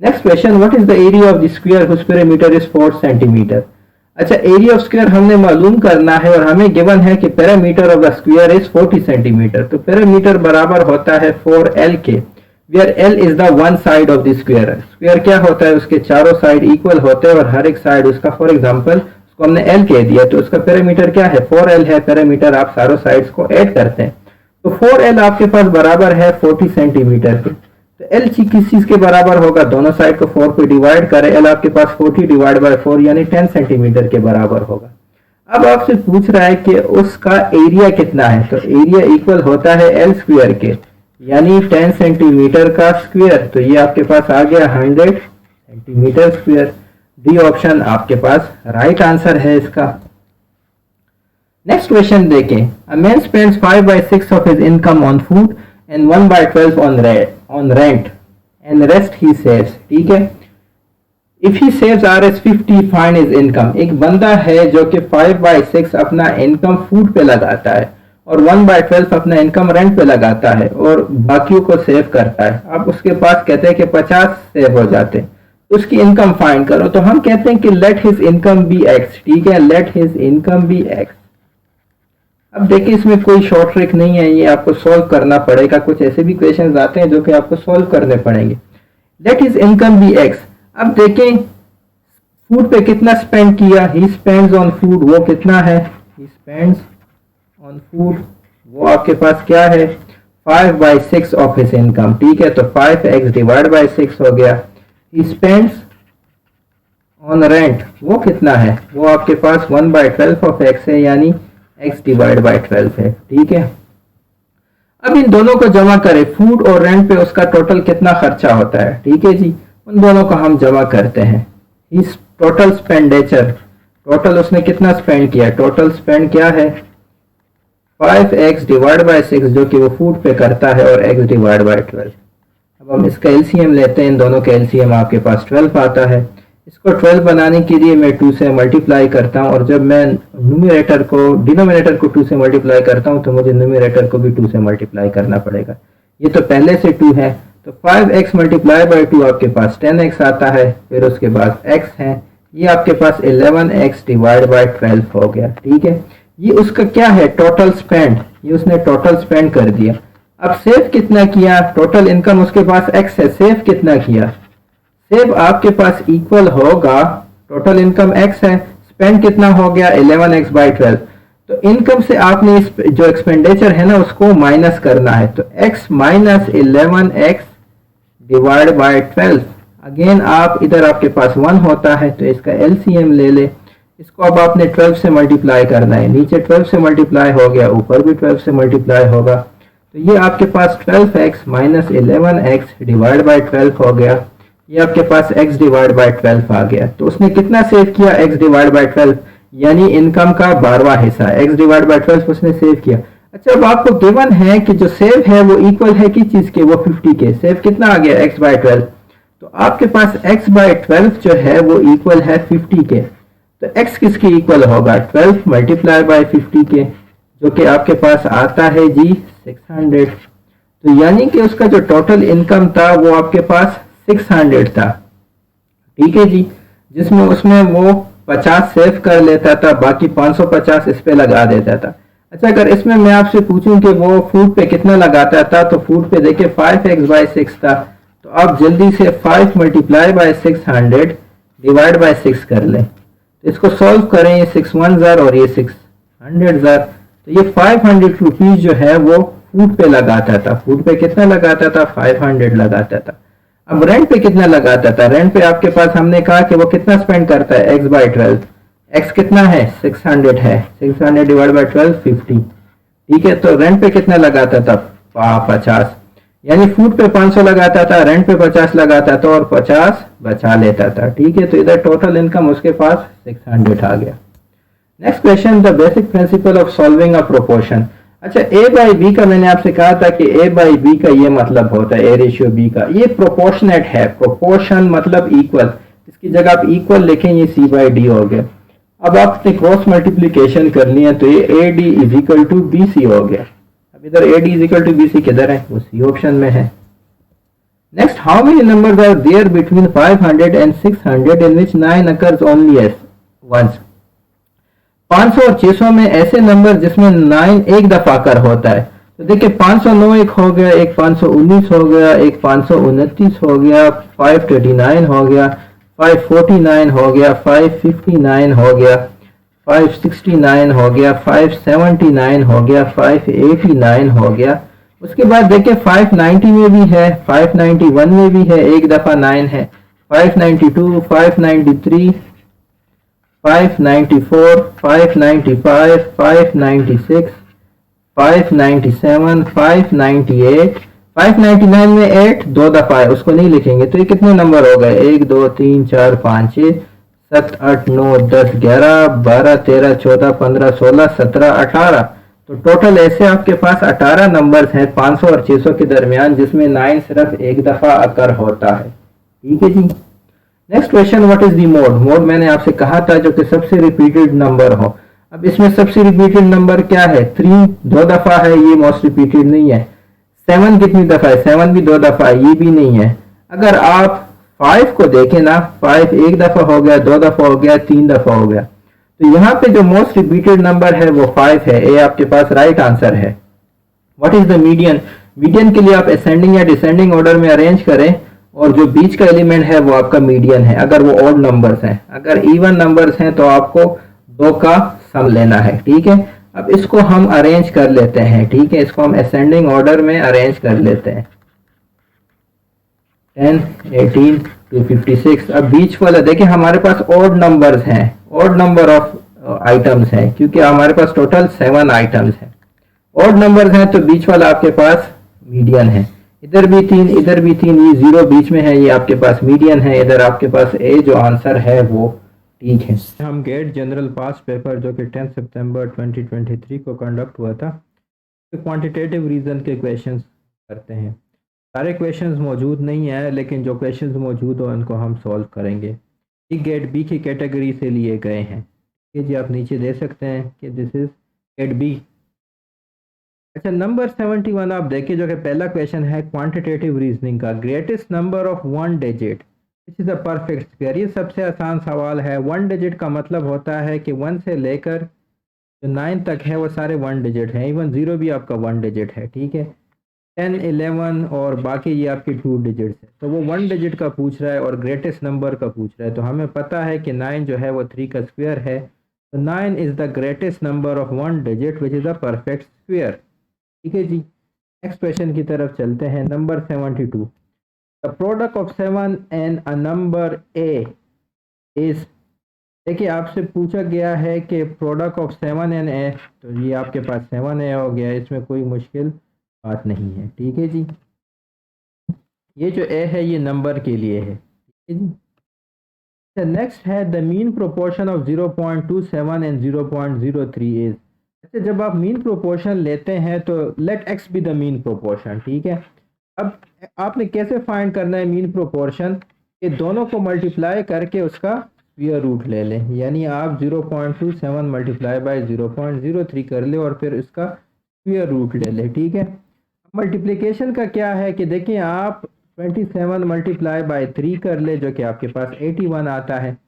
Next question, what is the area of the square whose perimeter is 4 centimetre. अच्छा, एरिया ऑफ स्क्वायर हमने मालूम करना है और हमें गिवन है कि perimeter of the square is 40 centimetre. तो पेरीमीटर बराबर होता है 4l के, where l is the one side of the square. Square क्या होता है, उसके चारों साइड इक्वल होते हैं और हर एक साइड उसका, फॉर एग्जांपल उसको हमने l कह दिया तो उसका पेरीमीटर क्या है, 4l है। पेरीमीटर आप चारों साइड्स को ऐड करते हैं तो 4l आपके पास बराबर है 40 सेंटीमीटर के। तो l किस चीज के बराबर होगा, दोनों साइड को 4 पे डिवाइड करें, l आपके पास 40 डिवाइड बाय 4 यानी 10 सेंटीमीटर के बराबर होगा। अब आपसे पूछ रहा है कि उसका एरिया कितना है, तो एरिया इक्वल होता है l स्क्वायर के, यानी 10 सेंटीमीटर का स्क्वायर। तो ये आपके पास आ गया 100 सेंटीमीटर स्क्वायर। डी ऑप्शन आपके पास राइट आंसर है इसका। नेक्स्ट क्वेश्चन देखें, a man spends 5/6 of his income on food and 1/12 on rent and rest he saves, ठीक है। If he saves Rs 50 find his income. एक बंदा है जो कि 5/6 अपना इनकम फूड पे लगाता है और 1/12 अपना इनकम रेंट पे लगाता है और बाकियों को सेव करता है। अब उसके पास कहते हैं कि 50 सेव हो जाते हैं, उसकी इनकम फाइंड करो। तो हम कहते हैं कि let his income be x, ठीक है, let his income be x। अब देखिए इसमें कोई शॉर्ट ट्रिक नहीं है, ये आपको सॉल्व करना पड़ेगा। कुछ ऐसे भी क्वेश्चंस आते हैं जो कि आपको सॉल्व करने पड़ेंगे। Let his income be x। अब देखें फूड पे कितना स्पेंड किया, ही स्पेंड्स ऑन फूड, वो कितना है, ही स्पेंड्स ऑन फूड, वो आपके पास क्या है 5/6 ऑफ हिज इनकम, ठीक है। तो 5x डिवाइड बाय 6 हो गया। ही स्पेंड्स ऑन रेंट, वो कितना है, वो आपके पास 1/12 ऑफ x है, यानी x डिवाइड बाय 12 है, ठीक है। अब इन दोनों को जमा करें, फूड और रेंट पे उसका टोटल कितना खर्चा होता है, ठीक है जी। उन दोनों को हम जमा करते हैं। इस टोटल स्पेंडिचर, टोटल उसने कितना स्पेंड किया, टोटल स्पेंड क्या है 5x डिवाइड बाय 6 जो कि वो फूड पे करता है और x डिवाइड बाय 12। अब हम इसका एलसीएम लेते हैं, इन दोनों का एलसीएम आपके पास 12 आता है। इसको 12 बनाने के लिए मैं 2 से मल्टीप्लाई करता हूं और जब मैं न्यूमरेटर को डिनोमिनेटर को 2 से मल्टीप्लाई करता हूं तो मुझे न्यूमरेटर को भी 2 से मल्टीप्लाई करना पड़ेगा। ये तो पहले से 2 है, तो 5x मल्टीप्लाई बाय 2 आपके पास 10x आता है, फिर उसके बाद x है, ये आपके पास 11x डिवाइड बाय 12 हो गया, ठीक है। ये उसका क्या है टोटल स्पेंड, ये उसने टोटल स्पेंड कर दिया। अब सेव कितना किया, टोटल इनकम उसके पास x है, सेव कितना किया, सेव आपके पास इक्वल होगा टोटल इनकम x है, स्पेंड कितना हो गया 11x बाय 12। तो इनकम से आपने इस जो एक्सपेंडिचर है ना उसको माइनस करना है, तो x minus 11x divide by 12। Again आप इधर आपके पास 1 होता है तो इसका एलसीएम ले ले, इसको अब आपने 12 से मल्टीप्लाई करना है, नीचे 12 से मल्टीप्लाई हो गया, ऊपर भी 12 से मल्टीप्लाई होगा, तो ये आपके पास 12x minus 11x divide by 12 हो गया। ये आपके पास x डिवाइड बाय 12 आ गया। तो उसने कितना सेव किया x डिवाइड बाय 12, यानी इनकम का 12वां हिस्सा x डिवाइड बाय 12 उसने सेव किया। अच्छा, अब आपको गिवन है कि जो सेव है वो इक्वल है किस चीज के, वो 50 के। सेव कितना आ गया x बाय 12, तो आपके पास x बाय 12 जो है वो इक्वल है 50 के। तो x किसके इक्वल होगा 12 मल्टीप्लाई बाय 50 के, जो कि आपके पास आता है जी 600। तो यानी कि उसका जो टोटल इनकम था वो आपके पास 600 था, ठीक है जी, जिसमें उसमें वो 50 सेव कर लेता था, बाकी 550 इस पे लगा देता था। अच्छा, अगर इसमें मैं आपसे पूछूं कि वो फूड पे कितना लगाता था, तो फूड पे देखिए 5x/6 था, तो आप जल्दी से 5 मल्टीप्लाई बाय 600 डिवाइड बाय 6 कर लें। तो इसको सॉल्व करें, ये 6 1 जार और ये 600 जार, तो ये 500 रुपीज जो है वो फूड पे लगाता था। फूड पे कितना लगाता था? 500 लगाता था। अब रेंट पे कितना लगाता था? रेंट पे आपके पास हमने कहा कि वो कितना स्पेंड करता है, x/12। x कितना है? 600 है, 600 डिवाइड बाय 12 50, ठीक है। तो रेंट पे कितना लगाता था? 50। यानी फूड पे 500 लगाता था, रेंट पे 50 लगाता था और 50 बचा लेता था, ठीक है। तो इधर टोटल इनकम उसके पास 600 आ गया। Next question, the basic principle of solving a proportion. अच्छा, ए बाई बी का मैंने आपसे कहा था कि ए बाई बी का ये मतलब होता है, ए रेशियो बी का, ये प्रोपोर्शनेट है। प्रोपोर्शन मतलब इक्वल, इसकी जगह आप इक्वल लिखें, ये सी बाई डी हो गया। अब आपने क्रॉस मल्टीप्लीकेशन करनी है, तो ये A D is equal to B C हो गया। अब इधर A D is equal to B C किधर है? वो सी ऑप्शन में है। Next, how many numbers are there between 500 and 600 in which 9 occurs only as once. 500 और 600 में ऐसे नंबर जिसमें 9 एक दफा कर होता है। तो देखिए 509 एक हो गया, एक 519 हो गया, एक 529 हो गया, 529 हो गया, 549 हो गया, 559 हो गया, 569 हो गया, 579 हो गया, 589 हो गया। उसके बाद देखिए 590 में भी है, 591 में भी है, एक दफा 9 है, 592, 593, 594, 595, 596, 597, 598, 599 में 8 दो दफा है, उसको नहीं लिखेंगे। तो ये कितने नंबर हो गए? 1 2 3 4 5 6 7 8 9 10 11 12 13 14 15 16 17 18। तो टोटल ऐसे आपके पास 18 नंबर्स हैं 500 और 600 के दरमियान, जिसमें 9 सिर्फ एक दफा अकर होता है, ठीक है जी। Next question, what is the mode. Mode मैंने आपसे कहा था जो कि सबसे रिपीटेड नंबर हो। अब इसमें सबसे रिपीटेड नंबर क्या है? 3 दो दफा है, ये मोस्ट रिपीटेड नहीं है। 7 कितनी दफा है? 7 भी दो दफा है, ये भी नहीं है। अगर आप 5 को देखें ना, 5 एक दफा हो गया, दो दफा हो गया, 3 दफा हो गया। तो यहाँ पे जो मोस्ट रिपीटेड नंबर है वो 5 है। ये आपके पास राइट आंसर है। What is the median. Median के लिए आप असेंडिंग या डिसेंडिंग ऑर्डर में अरेंज करें, और जो बीच का एलिमेंट है वो आपका मीडियन है, अगर वो ऑड नंबर्स हैं। अगर इवन नंबर्स हैं तो आपको दो का सम लेना है, ठीक है। अब इसको हम अरेंज कर लेते हैं, ठीक है, इसको हम असेंडिंग ऑर्डर में अरेंज कर लेते हैं। 10 18 to 56। अब बीच वाला देखिए हमारे पास ऑड नंबर्स हैं, ऑड नंबर ऑफ आइटम्स हैं, क्योंकि हमारे पास टोटल 7 आइटम्स हैं। ऑड नंबर्स हैं तो बीच वाला आपके पास मीडियन है। इधर भी 3, इधर भी 3, ये 0 बीच में है, ये आपके पास मीडियन है। इधर आपके पास ए जो आंसर है वो ठीक है। हम गेट जनरल पास पेपर जो कि 10 सितंबर 2023 को कंडक्ट हुआ था, तो क्वांटिटेटिव रीजन के क्वेश्चंस करते हैं। सारे क्वेश्चंस मौजूद नहीं है, लेकिन जो क्वेश्चंस मौजूद हो उनको हम सॉल्व करेंगे। ये गेट बी की कैटेगरी से लिए गए हैं, ये जी आप नीचे दे सकते हैं कि दिस इज गेट बी। अच्छा, नंबर 71 आप देखिए, जो कि पहला क्वेश्चन है क्वांटिटेटिव रीजनिंग का। Greatest number of 1 digit which is a perfect square. ये सबसे आसान सवाल है। 1 डिजिट का मतलब होता है कि 1 से लेकर जो 9 तक है वो सारे 1 डिजिट हैं, इवन 0 भी आपका 1 डिजिट है, ठीक है। 10 11 और बाकी ये आपकी 2 डिजिट्स है। तो वो 1 डिजिट का पूछ रहा है और ग्रेटेस्ट नंबर का पूछ रहा है। तो हमें पता है कि 9 जो है वो 3 का स्क्वायर है, तो 9 is the greatest number of 1 digit which is a perfect square, ठीक है जी। नेक्स्ट क्वेश्चन की तरफ चलते हैं। Number 72, the product of 7 and a number A is. देखिए आपसे पूछा गया है कि प्रोडक्ट ऑफ 7 एंड ए, तो ये आपके पास 7 ए हो गया, इसमें कोई मुश्किल बात नहीं है, ठीक है जी। ये जो ए है ये नंबर के लिए है, ठीक है जी। नेक्स्ट है the mean proportion of 0.27 and 0.03 is. अच्छा, जब आप मीन प्रोपोर्शन लेते हैं तो let x be the mean proportion, ठीक है। अब आपने कैसे फाइंड करना है मीन प्रोपोर्शन? ये दोनों को मल्टीप्लाई करके उसका स्क्वायर रूट ले लें, यानी आप 0.27 मल्टीप्लाई बाय 0.03 कर ले और फिर इसका स्क्वायर रूट ले लें। ठीक है, मल्टीप्लिकेशन का क्या है कि देखिए आप 27 मल्टीप्लाई बाय 3 कर ले जो कि आपके पास 81 आता है।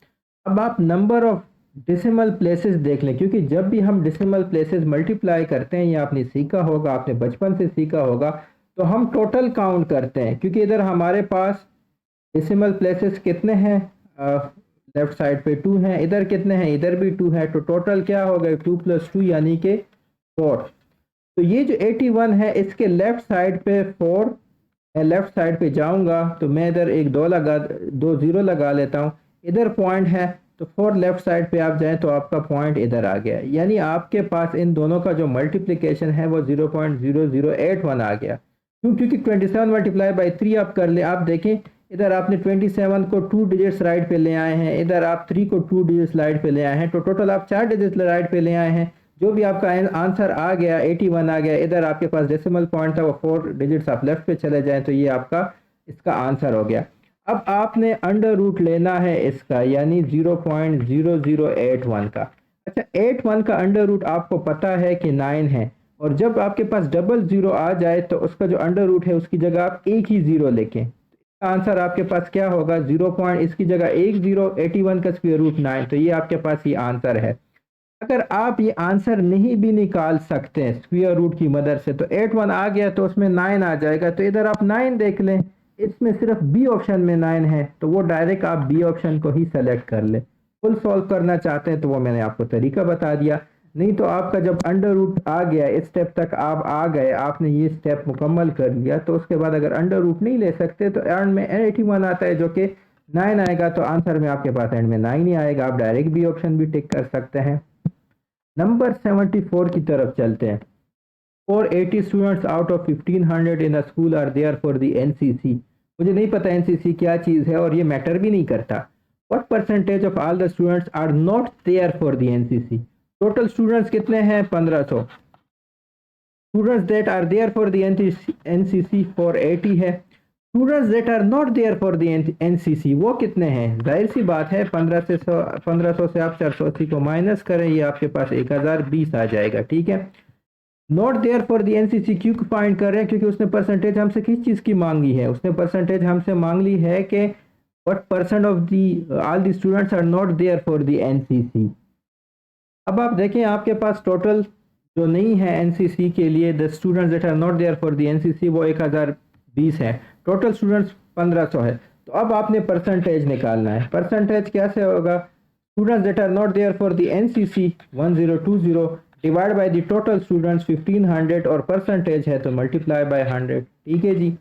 अब आप नंबर ऑफ डेसिमल प्लेसेस देख लें, क्योंकि जब भी हम डेसिमल प्लेसेस मल्टीप्लाई करते हैं, या आपने सीखा होगा, आपने बचपन से सीखा होगा, तो हम टोटल काउंट करते हैं, क्योंकि इधर हमारे पास डेसिमल प्लेसेस कितने हैं, लेफ्ट साइड पे 2 हैं, इधर कितने हैं, इधर भी 2 है, तो टोटल क्या हो गए 2 + 2 यानी कि 4। तो ये जो 81 है इसके लेफ्ट साइड पे 4, मैं लेफ्ट साइड पे जाऊंगा तो मैं इधर एक 2 जीरो लगा लेता हूँ, इधर पॉइंट है तो 4 लेफ्ट साइड पे आप जाएं तो आपका पॉइंट इधर आ गया, यानी आपके पास इन दोनों का जो मल्टीप्लिकेशन है वो 0.0081 आ गया। क्यों? क्योंकि 27 मल्टीप्लाई बाई 3 आप कर ले, आप देखें इधर आपने 27 को 2 डिजिट्स राइट पे ले आए हैं, इधर आप 3 को 2 डिजिट्स राइट पे ले आए हैं, तो टोटल आप 4 डिजिट्स राइट पे ले आए हैं। जो भी आपका आंसर आ गया 81 आ गया, इधर आपके पास डेसिमल पॉइंट था वो 4 डिजिट्स आप लेफ्ट पे चले जाएं तो ये आपका इसका आंसर हो गया। अब आपने अंडर रूट लेना है इसका, यानी 0.0081 का। अच्छा, 81 का अंडर रूट आपको पता है कि 9 है, और जब आपके पास डबल जीरो आ जाए तो उसका जो अंडर रूट है उसकी जगह आप एक ही जीरो लिखें, आंसर आपके पास क्या होगा 0 पॉइंट, इसकी जगह 81 का स्क्वायर रूट 9, तो ये आपके पास ये आंसर है। अगर आप ये आंसर नहीं भी निकाल सकते हैं स्क्वायर रूट की मदद से, तो 81 आ गया तो उसमें 9 आ जाएगा, तो इधर आप 9 देख लें, इसमें सिर्फ बी ऑप्शन में 9 है, तो वो डायरेक्ट आप बी ऑप्शन को ही सेलेक्ट कर ले। फुल सॉल्व करना चाहते हैं तो वो मैंने आपको तरीका बता दिया, नहीं तो आपका जब अंडर रूट आ गया, इस स्टेप तक आप आ गए, आपने ये स्टेप मुकम्मल कर लिया, तो उसके बाद अगर अंडर रूट नहीं ले सकते तो एंड में 81 आता है जो कि 9 आएगा, तो आंसर में आपके पास एंड में 9 ही आएगा। आप डायरेक्ट बी ऑप्शन भी टिक कर सकते हैं। नंबर 74 की तरफ चलते हैं। 480 students out of 1500 in a school are there for the NCC. मुझे नहीं पता एनसीसी क्या चीज़ है और ये मैटर भी नहीं करता। What percentage of all the students are not there for the NCC. Total students कितने हैं 1500, students that are there for the NCC 480 है, students that are not there for the NCC वो कितने हैं, जाहिर सी बात है 1500 से आप 480 को माइनस करें, ये आपके पास 1020 आ जाएगा। ठीक है, not there for the NCC क्यों फाइंड कर रहे हैं, क्योंकि उसने परसेंटेज हमसे किस चीज़ की मांगी है, उसने परसेंटेज हमसे मांग ली है कि what percent of the all the students are not there for the NCC. अब आप देखें आपके पास टोटल जो नहीं है एनसीसी के लिए, the students that are not there for the NCC वो 1020 है, टोटल स्टूडेंट्स 1500 है। तो अब आपने परसेंटेज निकालना है, परसेंटेज कैसे होगा, students that are not there for the NCC 1020 divide by the total students 1500 और परसेंटेज है तो मल्टीप्लाई बाय 100। ठीक है जी,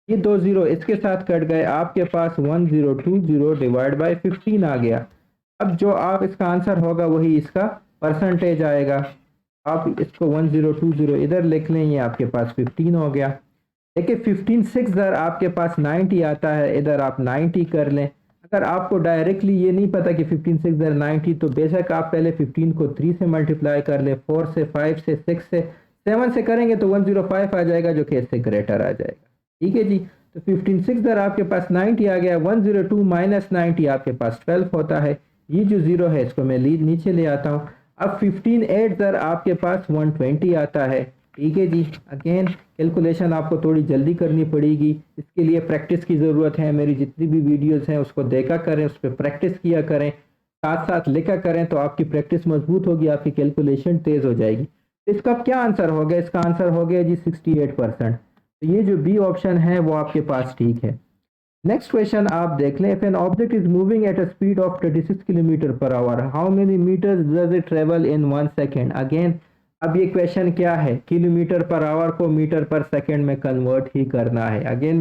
ये 2 जीरो इसके साथ कट गए, आपके पास 1020 डिवाइड बाय 15 आ गया। अब जो आप इसका आंसर होगा वही इसका परसेंटेज आएगा, आप इसको 1020 इधर लिख लें, ये आपके पास 15 हो गया। देखिए 15 6 इधर आपके पास 90 आता है, इधर आप 90 कर लें। अगर आपको डायरेक्टली ये नहीं पता कि 15 6 इधर 90, तो बेशक आप पहले 15 को 3 से मल्टीप्लाई कर लें, 4 से, 5 से, 6 से, 7 से करेंगे तो 105 आ जाएगा जो कि इससे ग्रेटर आ जाएगा। ठीक है जी, तो 15 6 इधर आपके पास 90 आ गया, 102 माइनस 90 आपके पास 12 होता है, ये जो जीरो है इसको मैं नीचे ले आता हूँ। अब 15 8 सर आपके पास 120 आता है। ठीक है जी, अगेन कैलकुलेशन आपको थोड़ी जल्दी करनी पड़ेगी, इसके लिए प्रैक्टिस की ज़रूरत है। मेरी जितनी भी वीडियोस हैं उसको देखा करें, उस पर प्रैक्टिस किया करें, साथ साथ लिखा करें, तो आपकी प्रैक्टिस मजबूत होगी, आपकी कैलकुलेशन तेज़ हो जाएगी। इसका क्या आंसर हो गया, इसका आंसर हो गया जी 68%। तो ये जो बी ऑप्शन है वो आपके पास ठीक है। नेक्स्ट क्वेश्चन आप देख लें, if an object is moving at a speed of 36 kilometre per hour, how many metres does it travel in 1 second. Again अब ये क्वेश्चन क्या है, किलोमीटर पर आवर को मीटर पर सेकेंड में कन्वर्ट ही करना है। अगेन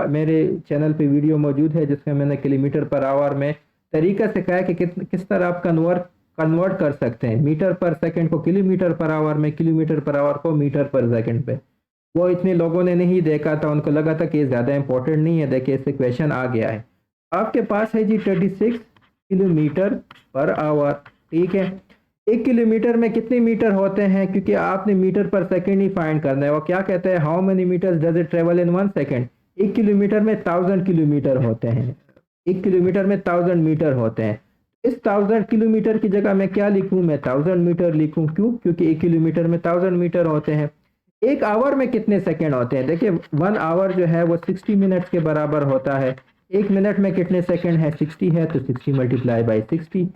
मेरे चैनल पे वीडियो मौजूद है जिसमें मैंने किलोमीटर पर आवर में तरीका सिखाया कि किस तरह आप कन्वर्ट कर सकते हैं मीटर पर सेकेंड को किलोमीटर पर आवर में, किलोमीटर पर आवर को मीटर पर सेकेंड पे। वो इतने लोगों ने नहीं देखा था, उनको लगा था कि ये ज़्यादा इंपॉर्टेंट नहीं है। देखिए इससे क्वेश्चन आ गया है, आपके पास है जी 36 किलोमीटर पर आवर। ठीक है, 1 किलोमीटर में कितने मीटर होते हैं, क्योंकि आपने मीटर पर सेकंड ही फाइंड करना है। वो क्या कहते हैं, how many metres does it travel in 1 second. 1 kilometre में 1000 किलोमीटर होते हैं, 1 किलोमीटर में 1000 मीटर होते हैं। इस 1000 किलोमीटर की जगह मैं क्या लिखूं, मैं 1000 मीटर लिखूं। क्यों? क्योंकि 1 किलोमीटर में 1000 मीटर होते हैं। एक आवर में कितने सेकंड होते हैं? देखिए 1 आवर जो है वो 60 मिनट्स के बराबर होता है। एक मिनट में कितने सेकंड है? 60 है, तो 60 मल्टीप्लाई बाई 60,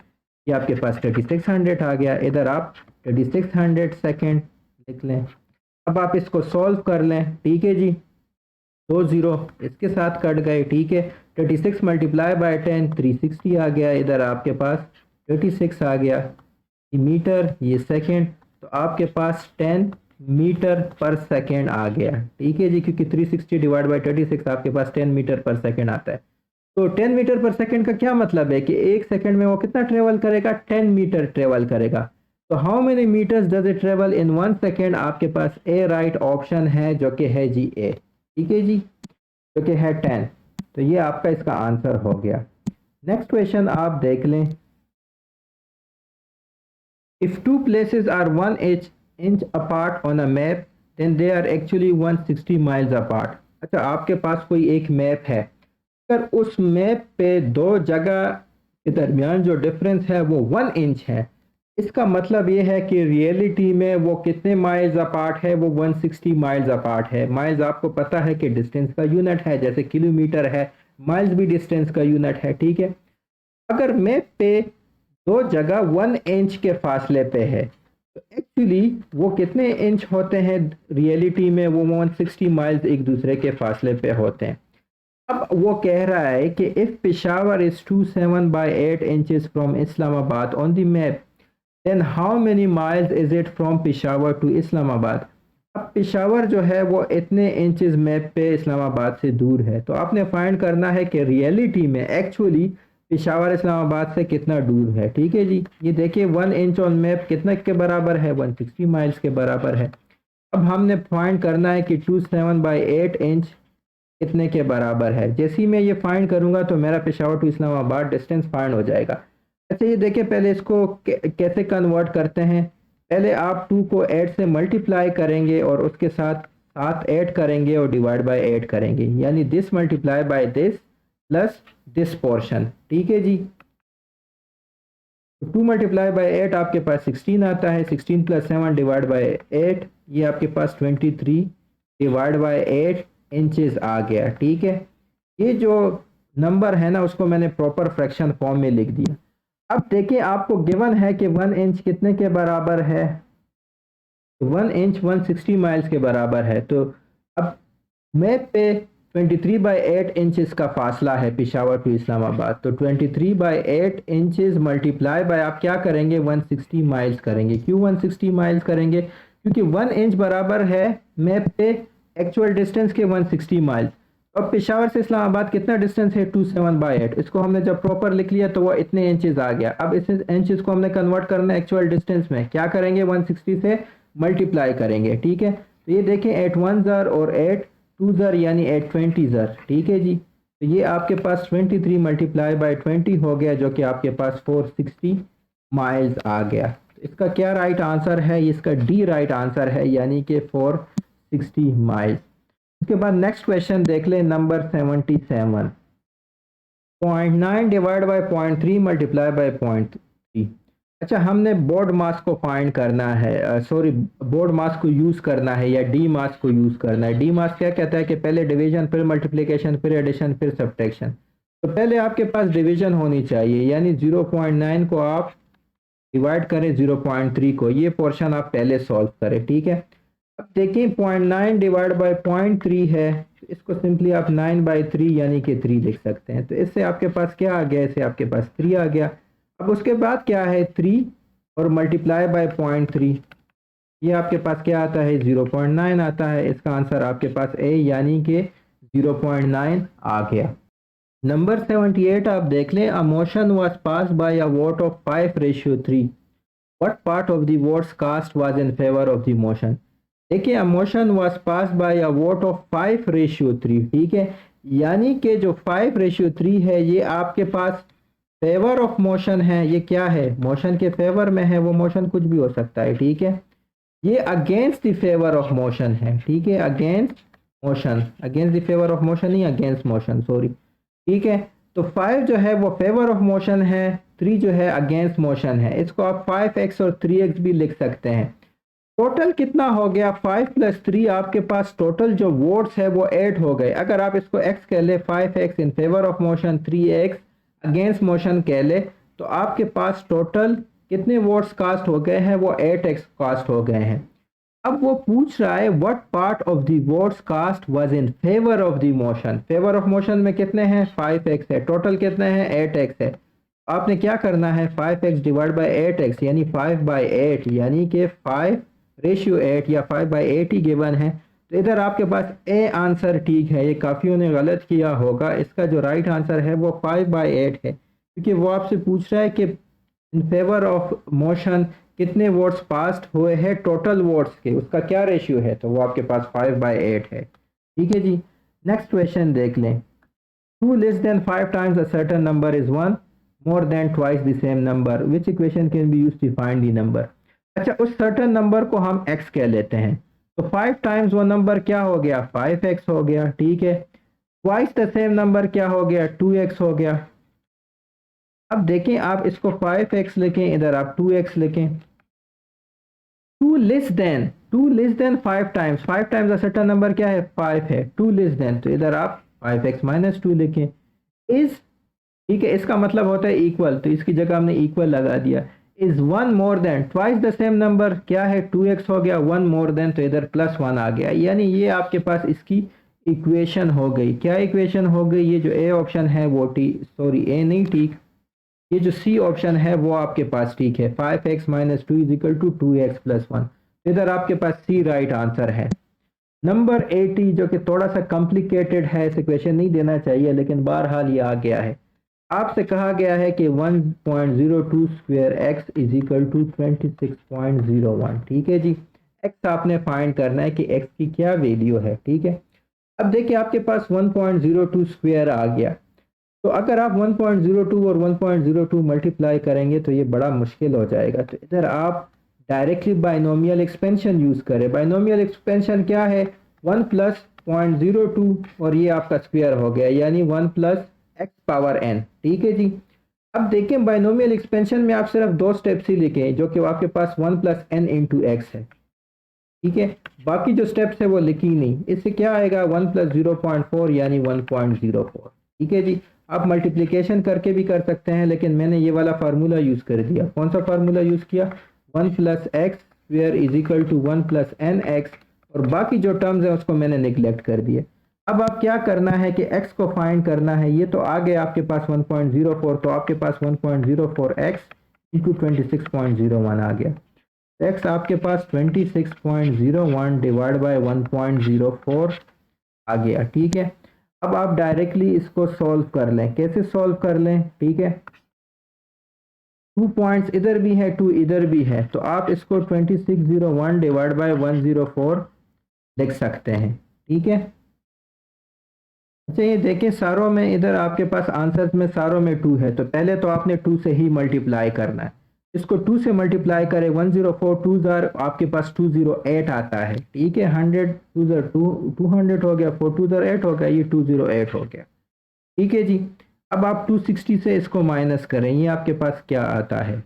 ये आपके पास 3600 आ गया। इधर आप 3600 सेकंड लिख लें। अब आप इसको सॉल्व कर लें, ठीक है जी। 2 जीरो इसके साथ कट गए, ठीक है। 36 मल्टीप्लाई बाय 10 360 आ गया। इधर आपके पास 36 आ गया, ये मीटर, ये सेकंड, तो आपके पास 10 मीटर पर सेकंड आ गया, ठीक है जी। क्योंकि 360 डिवाइड बाय 36 आपके पास 10 मीटर पर सेकंड आता है। तो 10 मीटर पर सेकंड का क्या मतलब है कि एक सेकंड में वो कितना ट्रेवल करेगा? 10 मीटर ट्रेवल करेगा। तो how many metres does it travel in 1 second? आपके पास ए राइट ऑप्शन है जो कि है जी ए, ठीक है जी, जो कि है 10। तो ये आपका इसका आंसर हो गया। नेक्स्ट क्वेश्चन आप देख लें। If two places are 1 inch apart on a map, then they are actually 160 miles apart. अच्छा, आपके पास कोई एक मैप है, अगर उस मैप पे दो जगह के दरमियान जो डिफरेंस है वो 1 इंच है, इसका मतलब ये है कि रियलिटी में वो कितने माइल्स अपार्ट है? वो 160 माइल्स अपार्ट है। माइल्स आपको पता है कि डिस्टेंस का यूनिट है, जैसे किलोमीटर है, माइल्स भी डिस्टेंस का यूनिट है, ठीक है। अगर मैप पे दो जगह 1 इंच के फासले पे है, तो एक्चुअली वो कितने इंच होते हैं? रियलिटी में वो 160 माइल्स एक दूसरे के फासले पे होते हैं। अब वो कह रहा है कि if Peshawar is 27 by 8 inches from Islamabad on the map, then how many miles is it from Peshawar to Islamabad? अब पेशावर जो है वो इतने इंचेस मैप पे इस्लामाबाद से दूर है, तो आपने फाइंड करना है कि रियलिटी में एक्चुअली पेशावर इस्लामाबाद से कितना दूर है, ठीक है जी। ये देखिए 1 इंच ऑन मैप कितना के बराबर है? 160 माइल्स के बराबर है। अब हमने फाइंड करना है कि 27 by 8 इंच कितने के बराबर है। जैसे ही मैं ये फाइंड करूंगा तो मेरा Peshawar to Islamabad distance find हो जाएगा। अच्छा, ये देखिए पहले इसको कैसे कन्वर्ट करते हैं। पहले आप 2 को 8 से मल्टीप्लाई करेंगे और उसके साथ 7 ऐड करेंगे और डिवाइड बाय 8 करेंगे, यानी this multiply by this plus this portion, ठीक है जी। 2 मल्टीप्लाई बाय 8 आपके पास 16 आता है। 16 प्लस 7 डिवाइड बाय 8, ये आपके पास 23 डिवाइड बाय 8 इंचेस आ गया, ठीक है। ये जो नंबर है ना उसको मैंने प्रॉपर फ्रैक्शन फॉर्म में लिख दिया। अब देखिए आपको गिवन है कि 1 इंच कितने के बराबर है? 1 इंच 160 माइल्स के बराबर है। तो अब मैप पे 23 बाई 8 इंचेस का फासला है पेशावर टू इस्लामाबाद, तो 23 बाई 8 इंचेस मल्टीप्लाई बाय आप क्या करेंगे? 160 माइल्स करेंगे। क्यों 160 माइल्स करेंगे? क्योंकि 1 इंच बराबर है मैप पे एक्चुअल डिस्टेंस के 160 माइल्स। अब पेशावर से इस्लामाबाद कितना डिस्टेंस है? 27 बाई 8। इसको हमने जब प्रॉपर लिख लिया तो वो इतने इंचेस आ गया। अब इस इंचेस को हमने कन्वर्ट करना है एक्चुअल डिस्टेंस में, क्या करेंगे? 160 से मल्टीप्लाई करेंगे, ठीक है। तो ये देखें 8 1 ज़र और 8 2 ज़र यानी 8 20 ज़र, ठीक है जी। तो ये आपके पास 23 मल्टीप्लाई बाई 20 हो गया, जो कि आपके पास 460 माइल्स आ गया। तो इसका क्या राइट आंसर है? इसका डी राइट आंसर है, यानी कि 460 माइल्स। उसके बाद नेक्स्ट क्वेश्चन देख लें, number 77। 0.9 divide by 0.3 multiply by 0.3। अच्छा, हमने बोर्ड मास को फाइंड करना है, सॉरी बोर्ड मास को यूज़ करना है या डी मास को यूज़ करना है। डी मास क्या कहता है कि पहले डिवीजन, फिर मल्टीप्लिकेशन, फिर एडिशन, फिर सब्ट्रैक्शन। तो पहले आपके पास डिवीजन होनी चाहिए, यानी 0.9 को आप डिवाइड करें 0.3 को, ये पोर्शन आप पहले सॉल्व करें, ठीक है। अब देखिए 0.9 डिवाइड बाई 0.3 है, तो इसको सिंपली आप 9/3 यानी कि 3 लिख सकते हैं। तो इससे आपके पास क्या आ गया? इससे आपके पास 3 आ गया। अब उसके बाद क्या है? 3 और मल्टीप्लाई बाय 0.3, ये आपके पास क्या आता है? 0.9 आता है। इसका आंसर आपके पास ए यानी कि 0.9 आ गया। नंबर 78 आप देख लें। A motion was pass by a vote of 5:3। What part of the votes cast was in favour of the motion? देखिए a motion was pass by a vote of 5:3, ठीक है। यानी कि जो 5:3 है ये आपके पास फेवर ऑफ मोशन है। ये क्या है? मोशन के फेवर में है, वो मोशन कुछ भी हो सकता है, ठीक है। ये against the favour of motion है, ठीक है। Against motion, against the favour of motion नहीं, अगेंस्ट मोशन, सॉरी, ठीक है। तो 5 जो है वो फेवर ऑफ मोशन है, 3 जो है अगेंस्ट मोशन है, इसको आप 5x और 3x भी लिख सकते हैं। टोटल कितना हो गया 5 + 3, आपके पास टोटल जो वोट्स है वो 8 हो गए। अगर आप इसको x कह ले, 5x in favour of motion, 3x against motion कह ले, तो आपके पास टोटल कितने वोट्स कास्ट हो गए हैं, वो 8x कास्ट हो गए हैं। अब वो पूछ रहा है what part of the votes cast was in favour of the motion. Favour of motion में कितने हैं, 5x है, टोटल कितने हैं, 8x है। आपने क्या करना है, 5x डिवाइड बाय 8x यानी 5/8, यानी कि 5/8 या 5/8 ही गिवन है। तो इधर आपके पास ए आंसर ठीक है, ये काफ़ियों ने गलत किया होगा। इसका जो राइट आंसर है वो 5/8 है, क्योंकि वो आपसे पूछ रहा है कि इन फेवर ऑफ मोशन कितने वोट्स पास्ट हुए हैं टोटल वोट्स के, उसका क्या रेशियो है, तो वो आपके पास 5/8 है। ठीक है जी, नेक्स्ट क्वेश्चन देख लें। 2 less than 5 times a certain number is 1 more than twice the same number, which equation can be used to find the number। अच्छा, उस सर्टन नंबर को हम x कह लेते हैं, तो 5 टाइम्स वो नंबर क्या हो गया, 5x हो गया। ठीक है, ट्वाइस द सेम नंबर क्या हो गया, 2x हो गया। अब देखें, आप इसको 5x लिखें, इधर आप 2x लिखें। 2 लेस देन 5 टाइम्स, 5 टाइम्स का सर्टन नंबर क्या है, 5 है। 2 लेस देन, तो इधर आप 5x - 2 लिखें। इज, ठीक है, इसका मतलब होता है इक्वल, तो इसकी जगह हमने इक्वल लगा दिया। Is 1 more than twice the same number, क्या है, 2x हो गया। 1 मोर देन, तो इधर +1 आ गया, यानी ये आपके पास इसकी इक्वेशन हो गई। क्या इक्वेशन हो गई, ये जो ए ऑप्शन है वो ए नहीं ठीक, ये जो सी ऑप्शन है वो आपके पास ठीक है। 5x - 2 = 2x + 1, इधर आपके पास सी राइट आंसर है। नंबर 80 जो कि थोड़ा सा कॉम्प्लिकेटेड है, इसे क्वेश्चन नहीं देना चाहिए, लेकिन बहरहाल ये आ गया है। आपसे कहा गया है कि 1.02 स्क्वायर x = 26.01। ठीक है जी, x आपने फाइंड करना है कि x की क्या वैल्यू है। ठीक है, अब देखिए आपके पास 1.02 स्क्वायर आ गया, तो अगर आप 1.02 और 1.02 मल्टीप्लाई करेंगे तो ये बड़ा मुश्किल हो जाएगा। तो इधर आप डायरेक्टली बाइनोमियल एक्सपेंशन यूज करें। बाइनोमियल एक्सपेंशन क्या है, 1 + 0.02 और ये आपका स्क्वायर हो गया, यानी 1 + x⁻n। ठीक है जी, अब देखें बाइनोमियल एक्सपेंशन में आप सिर्फ 2 स्टेप्स ही लिखें, जो कि आपके पास 1 + n × x है। ठीक है, बाकी जो स्टेप्स है वो लिखी नहीं। इससे क्या आएगा, 1 + 0.4 यानी 1.04। ठीक है जी, आप मल्टीप्लिकेशन करके भी कर सकते हैं, लेकिन मैंने ये वाला फार्मूला यूज कर दिया। कौन सा फार्मूला यूज किया, 1 + x² = 1 + nx, और बाकी जो टर्म्स है उसको मैंने निगलेक्ट कर दिए। अब आप क्या करना है कि x को फाइंड करना है। ये तो आ गया आपके पास 1.04, तो आपके पास 1.04x × 26.01 आ गया। x आपके पास 26.01 डिवाइड बाय 1.04 आ गया। ठीक है, अब आप डायरेक्टली इसको सॉल्व कर लें। कैसे सॉल्व कर लें, ठीक है, 2 पॉइंट्स इधर भी है, 2 इधर भी है, तो आप इसको 2601 डिवाइड बाय 104 लिख सकते हैं। ठीक है, अच्छा ये देखें सारों में, इधर आपके पास आंसर्स में सारों में 2 है, तो पहले तो आपने 2 से ही मल्टीप्लाई करना है। इसको 2 से मल्टीप्लाई करें, 104 2 आपके पास 208 आता है। ठीक है, 100 2 200 हो गया, 4 2 8 हो गया, ये 208 हो गया। ठीक है जी, अब आप 260 से इसको माइनस करें, ये आपके पास क्या आता है,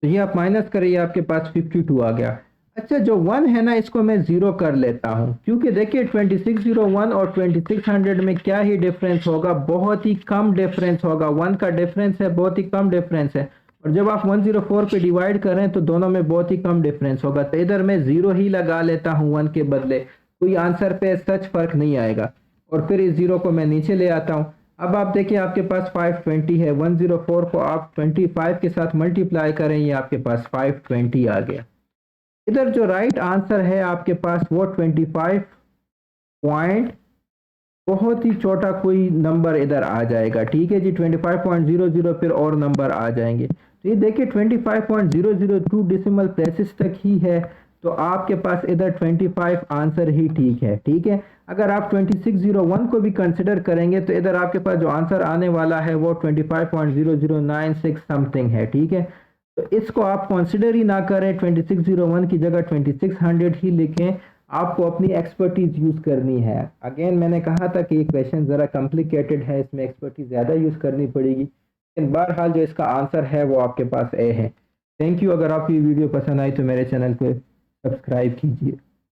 तो ये आप माइनस करें, ये आपके पास 52 आ गया। अच्छा, जो 1 है ना, इसको मैं 0 कर लेता हूँ, क्योंकि देखिए 2601 और 2600 में क्या ही डिफरेंस होगा, बहुत ही कम डिफरेंस होगा। 1 का डिफरेंस है, बहुत ही कम डिफरेंस है, और जब आप 104 पे डिवाइड करें तो दोनों में बहुत ही कम डिफरेंस होगा। तो इधर मैं 0 ही लगा लेता हूँ 1 के बदले, कोई आंसर पे सच फर्क नहीं आएगा, और फिर इस 0 को मैं नीचे ले आता हूँ। अब आप देखिए आपके पास 520 है, 104 को आप 25 के साथ मल्टीप्लाई करें, ये आपके पास 520 आ गया। इधर जो राइट आंसर है आपके पास वो 25 पॉइंट, बहुत ही छोटा कोई नंबर इधर आ जाएगा। ठीक है जी, 25.00 फिर और नंबर आ जाएंगे। तो ये देखिए 25.002 डेसिमल प्लेसेस तक ही है, तो आपके पास इधर 25 आंसर ही ठीक है। ठीक है, अगर आप 2601 को भी कंसिडर करेंगे तो इधर आपके पास जो आंसर आने वाला है वो 25.0096 समथिंग है। ठीक है, तो इसको आप कंसिडर ही ना करें, 2601 की जगह 2600 ही लिखें। आपको अपनी एक्सपर्टीज यूज करनी है। अगेन मैंने कहा था कि ये क्वेश्चन ज़रा कॉम्प्लिकेटेड है, इसमें एक्सपर्टीज ज़्यादा यूज करनी पड़ेगी। लेकिन बहरहाल जो इसका आंसर है वो आपके पास ए है। Thank you. अगर आपको ये वीडियो पसंद आई तो मेरे चैनल को सब्सक्राइब कीजिए।